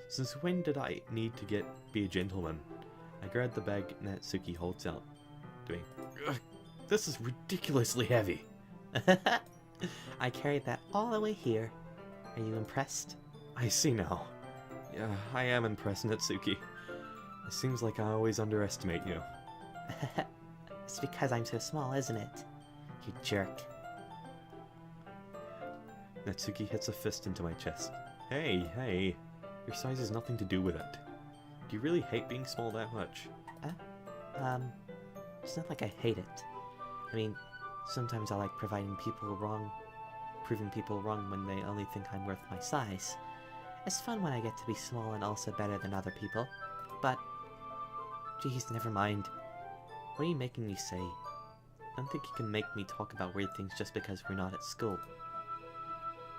Since when did I need to be a gentleman? I grab the bag Natsuki holds out to me. Ugh, this is ridiculously heavy. I carried that all the way here. Are you impressed? I see now. Yeah, I am impressed, Natsuki. It seems like I always underestimate you. It's because I'm so small, isn't it? You jerk. Natsuki hits a fist into my chest. Hey, your size has nothing to do with it. Do you really hate being small that much? It's not like I hate it. I mean, sometimes I like providing people proving people wrong when they only think I'm worth my size. It's fun when I get to be small and also better than other people. But, geez, never mind. What are you making me say? I don't think you can make me talk about weird things just because we're not at school.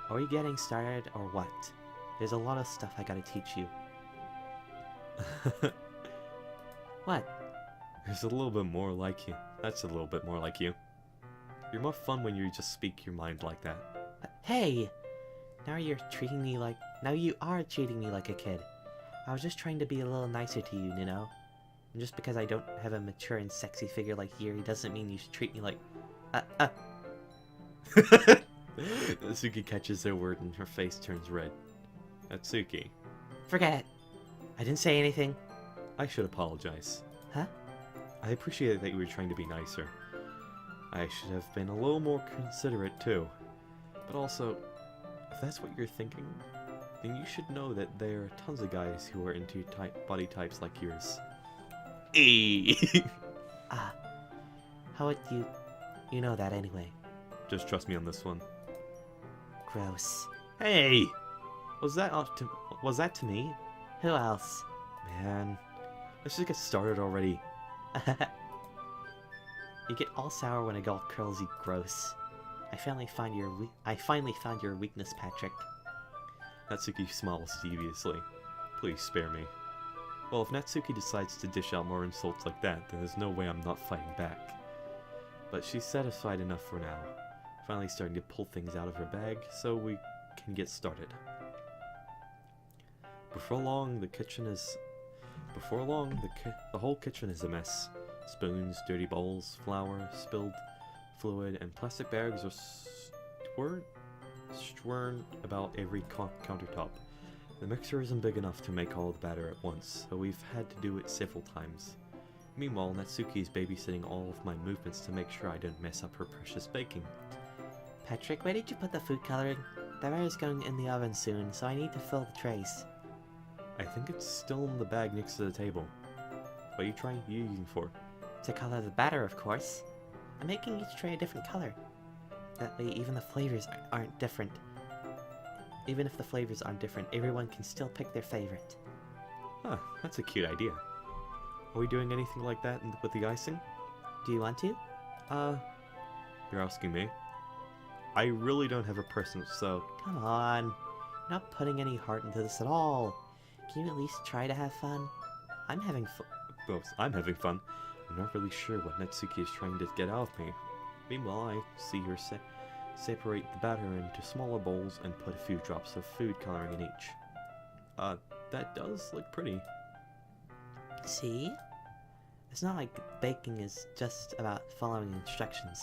Are we getting started or what? There's a lot of stuff I gotta teach you. What? There's a little bit more like you. That's a little bit more like you. You're more fun when you just speak your mind like that. Hey! Now you are treating me like a kid. I was just trying to be a little nicer to you, you know? And just because I don't have a mature and sexy figure like you doesn't mean you should treat me like... Natsuki catches their word and her face turns red. Natsuki. Forget it. I didn't say anything. I should apologize. Huh? I appreciate that you were trying to be nicer. I should have been a little more considerate too. But also, if that's what you're thinking, then you should know that there are tons of guys who are into body types like yours. Hey! How would you know that anyway? Just trust me on this one. Gross. Hey! Was that to me? Who else? Man, let's just get started already. You get all sour when a girl curls you. Gross. I finally found your weakness, Patrick. Natsuki smiles deviously. Please spare me. Well, if Natsuki decides to dish out more insults like that, then there's no way I'm not fighting back. But she's satisfied enough for now, finally starting to pull things out of her bag so we can get started. Before long, the whole kitchen is a mess. Spoons, dirty bowls, flour, spilled fluid, and plastic bags are strewn about every countertop. The mixer isn't big enough to make all the batter at once, so we've had to do it several times. Meanwhile, Natsuki is babysitting all of my movements to make sure I don't mess up her precious baking. Patrick, where did you put the food coloring? The batter is going in the oven soon, so I need to fill the trays. I think it's still in the bag next to the table. What are you using for? To color the batter, of course. I'm making each tray a different color. That way, even if the flavors aren't different, everyone can still pick their favorite. Huh, that's a cute idea. Are we doing anything like that with the icing? Do you want to? You're asking me? I really don't have a preference, so... Come on. You're not putting any heart into this at all. Can you at least try to have fun? I'm having fun. Well, I'm having fun. I'm not really sure what Natsuki is trying to get out of me. Meanwhile, I see her separate the batter into smaller bowls and put a few drops of food coloring in each. That does look pretty. See? It's not like baking is just about following instructions.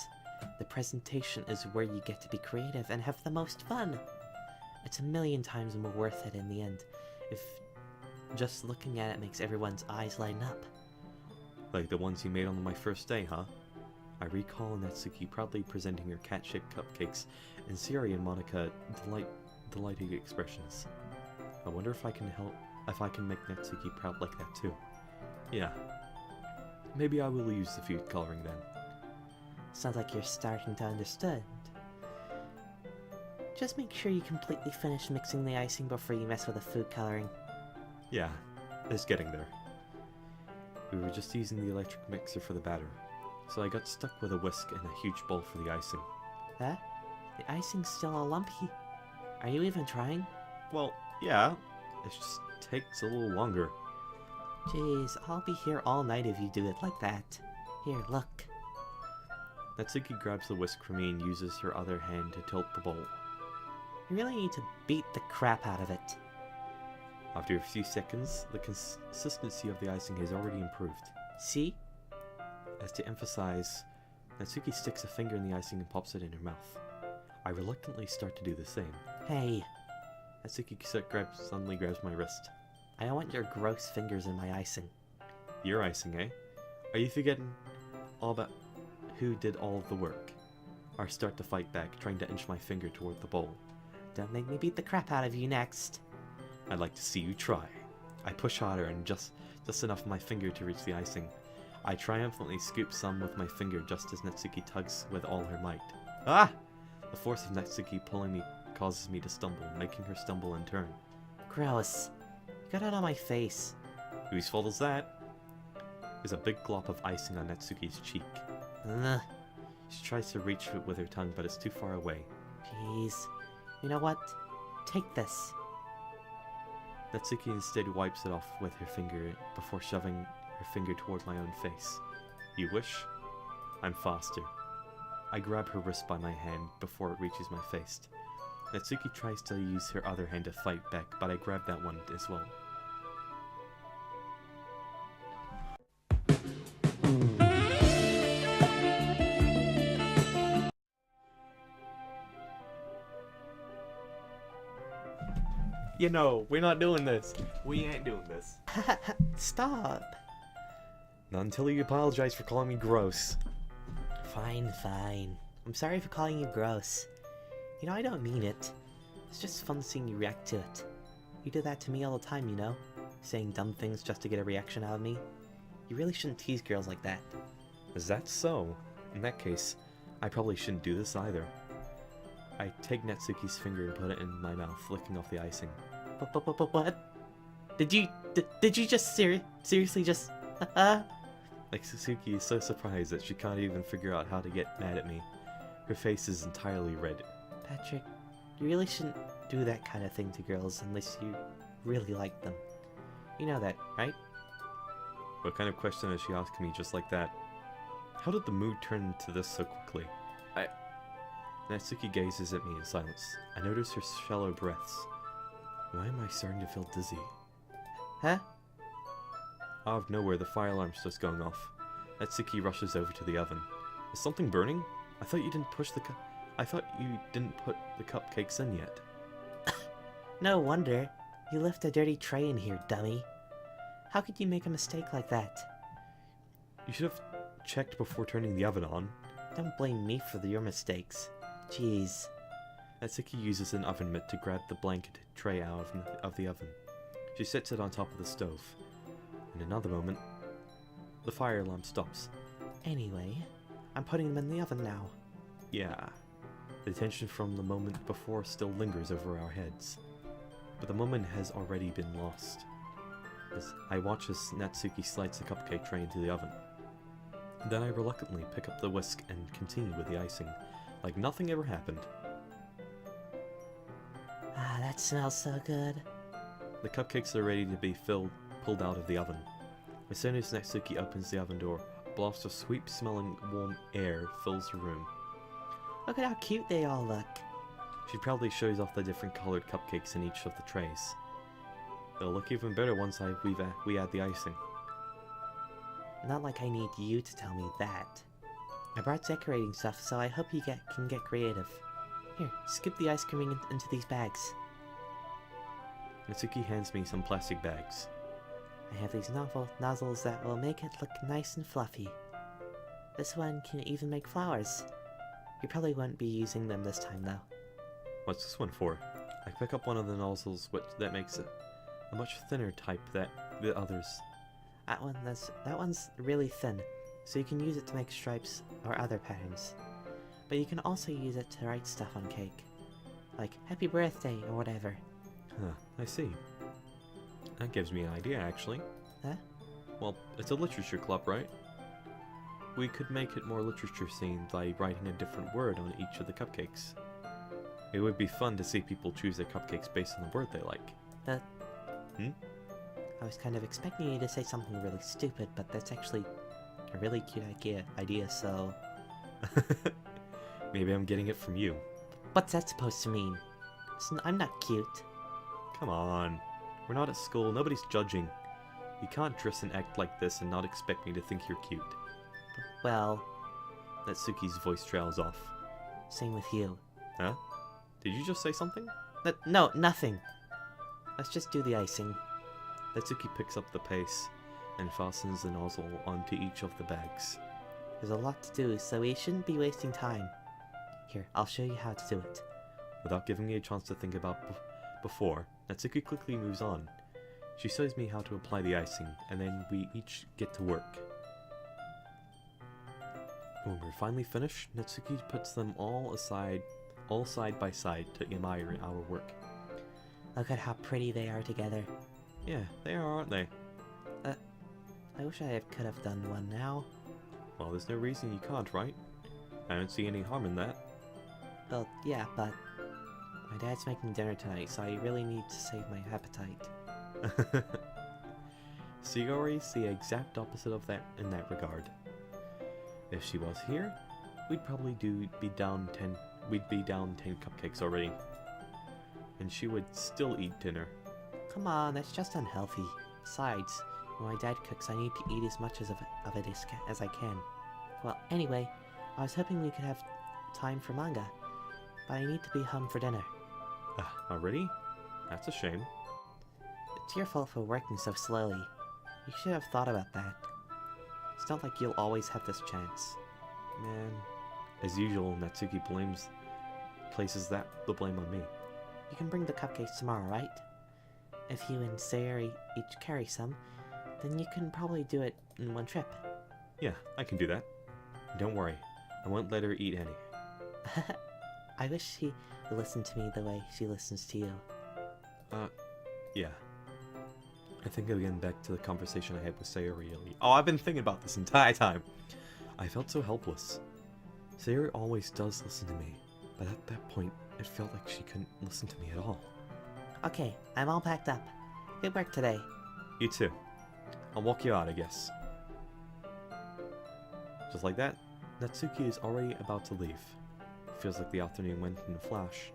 The presentation is where you get to be creative and have the most fun. It's a million times more worth it in the end, if just looking at it makes everyone's eyes lighten up. Like the ones you made on my first day, huh? I recall Natsuki proudly presenting her cat-shaped cupcakes, and Siri and Monika delighted expressions. I wonder if I can make Natsuki proud like that too. Yeah. Maybe I will use the food coloring then. Sounds like you're starting to understand. Just make sure you completely finish mixing the icing before you mess with the food coloring. Yeah, it's getting there. We were just using the electric mixer for the batter, so I got stuck with a whisk and a huge bowl for the icing. Huh? The icing's still all lumpy. Are you even trying? Well, yeah. It just takes a little longer. Jeez, I'll be here all night if you do it like that. Here, look. Natsuki grabs the whisk from me and uses her other hand to tilt the bowl. You really need to beat the crap out of it. After a few seconds, the consistency of the icing has already improved. See? As to emphasize, Natsuki sticks a finger in the icing and pops it in her mouth. I reluctantly start to do the same. Hey. Natsuki suddenly grabs my wrist. I don't want your gross fingers in my icing. Your icing, eh? Are you forgetting all about who did all of the work? I start to fight back, trying to inch my finger toward the bowl. Don't make me beat the crap out of you next. I'd like to see you try. I push harder and just enough of my finger to reach the icing. I triumphantly scoop some with my finger just as Natsuki tugs with all her might. Ah! The force of Natsuki pulling me causes me to stumble, making her stumble in turn. Gross. You got it on my face. Whose fault is that? There's a big glop of icing on Natsuki's cheek. Ugh. She tries to reach it with her tongue, but it's too far away. Jeez. You know what? Take this. Natsuki instead wipes it off with her finger before shoving her finger toward my own face. You wish? I'm faster. I grab her wrist by my hand before it reaches my face. Natsuki tries to use her other hand to fight back, but I grab that one as well. You know, we're not doing this. We ain't doing this. Stop. Not until you apologize for calling me gross. Fine, fine. I'm sorry for calling you gross. You know, I don't mean it. It's just fun seeing you react to it. You do that to me all the time, you know? Saying dumb things just to get a reaction out of me. You really shouldn't tease girls like that. Is that so? In that case, I probably shouldn't do this either. I take Natsuki's finger and put it in my mouth, licking off the icing. What? Did you just seriously just... Natsuki is so surprised that she can't even figure out how to get mad at me. Her face is entirely red. Patrick, you really shouldn't do that kind of thing to girls unless you really like them. You know that, right? What kind of question is she asking me just like that? How did the mood turn into this so quickly? Natsuki gazes at me in silence. I notice her shallow breaths. Why am I starting to feel dizzy? Huh? Out of nowhere, the fire alarm starts going off. Natsuki rushes over to the oven. Is something burning? I thought you didn't put the cupcakes in yet. No wonder. You left a dirty tray in here, dummy. How could you make a mistake like that? You should have checked before turning the oven on. Don't blame me for your mistakes. Jeez. Natsuki uses an oven mitt to grab the blanket tray out of the oven. She sets it on top of the stove. In another moment, the fire alarm stops. Anyway, I'm putting them in the oven now. Yeah. The tension from the moment before still lingers over our heads. But the moment has already been lost. As I watch as Natsuki slides the cupcake tray into the oven. Then I reluctantly pick up the whisk and continue with the icing, like nothing ever happened. Ah, that smells so good. The cupcakes are ready to be pulled out of the oven. As soon as Natsuki opens the oven door, a blast of sweet-smelling warm air fills the room. Look at how cute they all look. She proudly shows off the different colored cupcakes in each of the trays. They'll look even better once we add the icing. Not like I need you to tell me that. I brought decorating stuff, so I hope you can get creative. Here, scoop the ice cream into these bags. Natsuki hands me some plastic bags. I have these nozzles that will make it look nice and fluffy. This one can even make flowers. You probably won't be using them this time, though. What's this one for? I pick up one of the nozzles that makes it a much thinner type than the others. That one's really thin, so you can use it to make stripes or other patterns. But you can also use it to write stuff on cake. Like, happy birthday or whatever. Huh, I see. That gives me an idea, actually. Huh? Well, it's a literature club, right? We could make it more literature-themed by writing a different word on each of the cupcakes. It would be fun to see people choose their cupcakes based on the word they like. I was kind of expecting you to say something really stupid, but that's actually a really cute idea, so... Maybe I'm getting it from you. What's that supposed to mean? Listen, I'm not cute. Come on. We're not at school, nobody's judging. You can't dress and act like this and not expect me to think you're cute. Well... Natsuki's voice trails off. Same with you. Huh? Did you just say something? No, nothing. Let's just do the icing. Natsuki picks up the pace and fastens the nozzle onto each of the bags. There's a lot to do, so we shouldn't be wasting time. Here, I'll show you how to do it. Without giving me a chance to think about before, Natsuki quickly moves on. She shows me how to apply the icing, and then we each get to work. When we're finally finished, Natsuki puts them all aside all side by side to admire our work. Look at how pretty they are together. Yeah, they are, aren't they? I wish I could have done one now. Well, there's no reason you can't, right? I don't see any harm in that. Well, yeah, but my dad's making dinner tonight, so I really need to save my appetite. Sayori's the exact opposite of that in that regard. If she was here, we'd probably be down 10 cupcakes already. And she would still eat dinner. Come on, that's just unhealthy. Besides, when my dad cooks, I need to eat as much of it as I can. Well, anyway, I was hoping we could have time for manga, but I need to be home for dinner. Already? That's a shame. It's your fault for working so slowly. You should have thought about that. It's not like you'll always have this chance. Man, as usual, Natsuki places the blame on me. You can bring the cupcakes tomorrow, right? If you and Sayori each carry some, then you can probably do it in one trip. Yeah, I can do that. Don't worry, I won't let her eat any. I wish she listened to me the way she listens to you. Yeah. I think again back to the conversation I had with Sayori. Oh, I've been thinking about this entire time. I felt so helpless. Sayori always does listen to me, but at that point, it felt like she couldn't listen to me at all. Okay, I'm all packed up. Good work today. You too. I'll walk you out, I guess. Just like that, Natsuki is already about to leave. Feels like the afternoon went in a flash.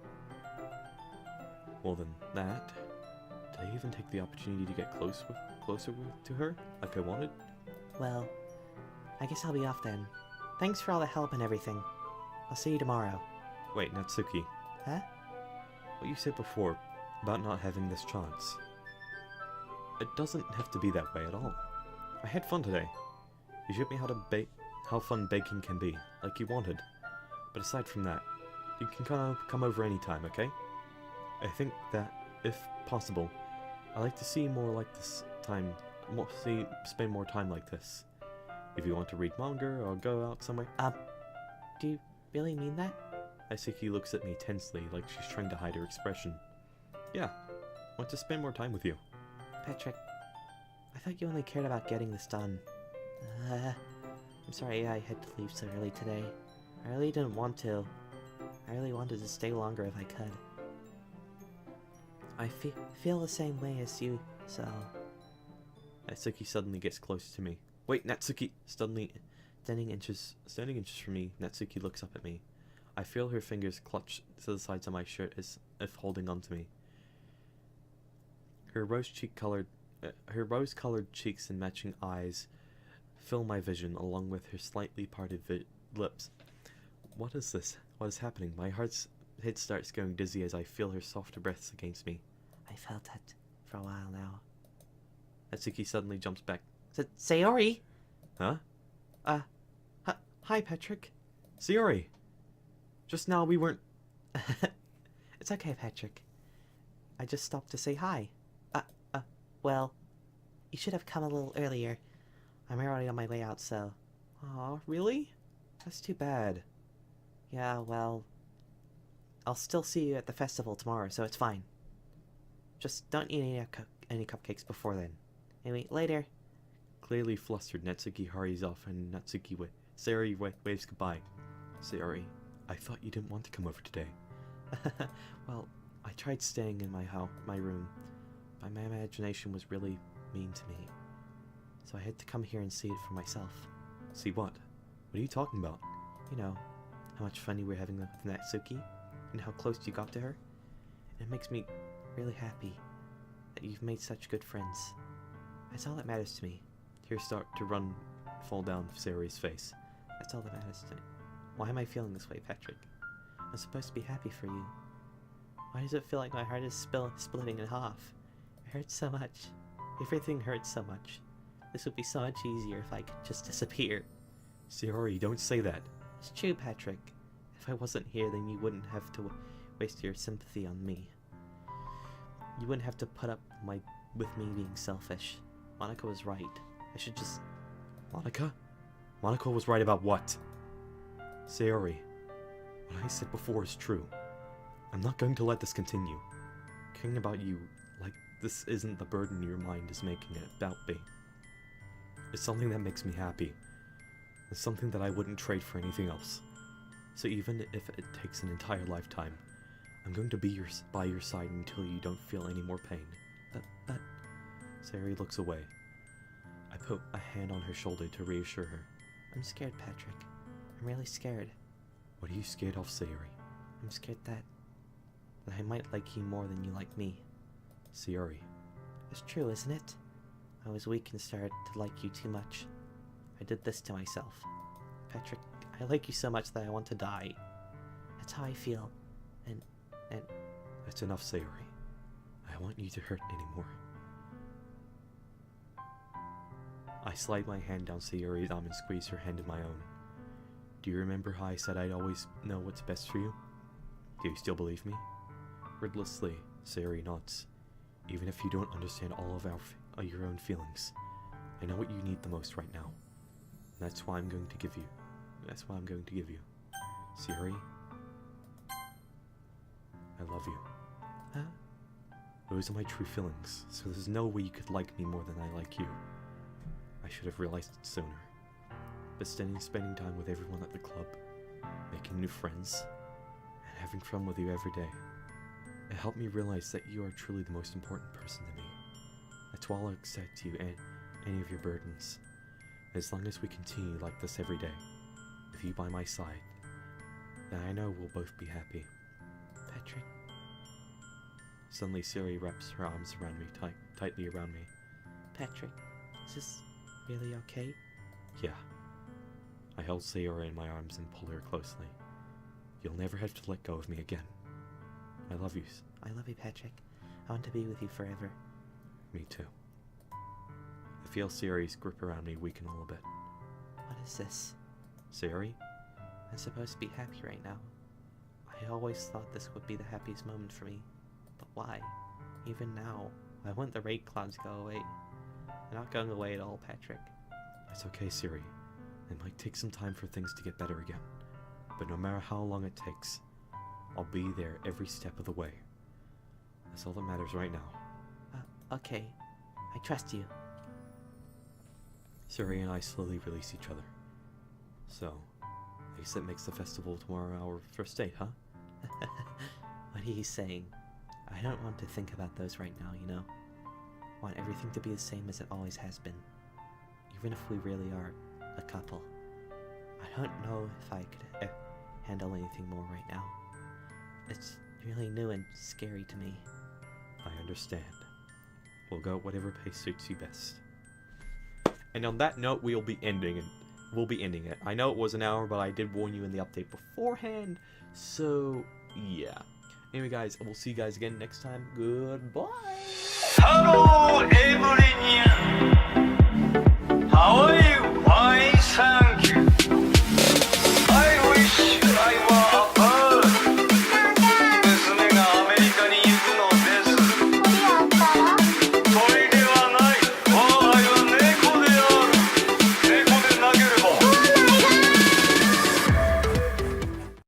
Well then, that... Did I even take the opportunity to get closer to her, like I wanted? Well, I guess I'll be off then. Thanks for all the help and everything. I'll see you tomorrow. Wait, Natsuki. Huh? What you said before, about not having this chance. It doesn't have to be that way at all. I had fun today. You showed me how fun baking can be, like you wanted. But aside from that, you can come over anytime, okay? I think that, if possible, I'd like to see more like this time, spend more time like this. If you want to read manga or go out somewhere. Do you really mean that? Natsuki looks at me tensely, like she's trying to hide her expression. Yeah, I want to spend more time with you. Patrick, I thought you only cared about getting this done. I'm sorry I had to leave so early today. I really didn't want to. I really wanted to stay longer if I could. I feel the same way as you, so... Natsuki suddenly gets closer to me. Wait, Natsuki! Suddenly, standing inches from me, Natsuki looks up at me. I feel her fingers clutch to the sides of my shirt as if holding onto me. Her rose-colored cheeks and matching eyes fill my vision, along with her slightly parted lips. What is this? What is happening? My head starts going dizzy as I feel her soft breaths against me. I felt it for a while now. Natsuki suddenly jumps back. Sayori! Huh? Hi, Patrick. Sayori! Just now we weren't... It's okay, Patrick. I just stopped to say hi. Well, you should have come a little earlier. I'm already on my way out, so... Aw, really? That's too bad. Yeah, well... I'll still see you at the festival tomorrow, so it's fine. Just don't eat any cupcakes before then. Anyway, later. Clearly flustered, Natsuki hurries off and Sayori waves goodbye. Sayori, I thought you didn't want to come over today. Well, I tried staying in my room, but my imagination was really mean to me. So I had to come here and see it for myself. See what? What are you talking about? You know, how much fun you were having with Natsuki, and how close you got to her. And it makes me really happy that you've made such good friends. That's all that matters to me. Tears start to fall down Sayori's face. That's all that matters to me. Why am I feeling this way, Patrick? I'm supposed to be happy for you. Why does it feel like my heart is splitting in half? It hurts so much. Everything hurts so much. This would be so much easier if I could just disappear. Sayori, don't say that. It's true, Patrick. If I wasn't here, then you wouldn't have to waste your sympathy on me. You wouldn't have to put up with me being selfish. Monika was right. I should just... Monika? Monika was right about what? Sayori, what I said before is true. I'm not going to let this continue. Caring about you, like this isn't the burden your mind is making it about me. It's something that makes me happy. It's something that I wouldn't trade for anything else. So even if it takes an entire lifetime, I'm going to be by your side until you don't feel any more pain. But... Sayori looks away. I put a hand on her shoulder to reassure her. I'm scared, Patrick. I'm really scared. What are you scared of, Sayori? I'm scared that I might like you more than you like me. Sayori. It's true, isn't it? I was weak and started to like you too much. I did this to myself. Patrick, I like you so much that I want to die. That's how I feel. And... That's enough, Sayori. I don't want you to hurt anymore. I slide my hand down Sayori's arm and squeeze her hand in my own. Do you remember how I said I'd always know what's best for you? Do you still believe me? Wordlessly, Sayori nods. Even if you don't understand all of your own feelings, I know what you need the most right now. And that's why I'm going to give you. Sayori, I love you. Huh? Those are my true feelings, so there's no way you could like me more than I like you. I should have realized it sooner. But spending time with everyone at the club, making new friends, and having fun with you every day, it helped me realize that you are truly the most important person to me. That's why I'll accept you and any of your burdens. As long as we continue like this every day, with you by my side, then I know we'll both be happy. Patrick. Suddenly Sayori wraps her arms around me, tightly around me. Patrick, is this really okay? Yeah. I hold Sayori in my arms and pull her closely. You'll never have to let go of me again. I love you. I love you, Patrick. I want to be with you forever. Me too. I feel Sayori's grip around me weaken a little bit. What is this? Sayori? I'm supposed to be happy right now. I always thought this would be the happiest moment for me. But why? Even now, I want the raid clouds to go away. They're not going away at all, Patrick. It's okay, Sayori. It might take some time for things to get better again. But no matter how long it takes, I'll be there every step of the way. That's all that matters right now. Okay. I trust you. Sayori and I slowly release each other. So, I guess that makes the festival tomorrow our first date, huh? What are you saying? I don't want to think about those right now, you know? I want everything to be the same as it always has been. Even if we really are a couple. I don't know if I could handle anything more right now. It's really new and scary to me. I understand. We'll go at whatever pace suits you best. And on that note, we'll be ending it. I know it was an hour, but I did warn you in the update beforehand. So, yeah. Anyway, guys, we'll see you guys again next time. Goodbye. Hello, everyone.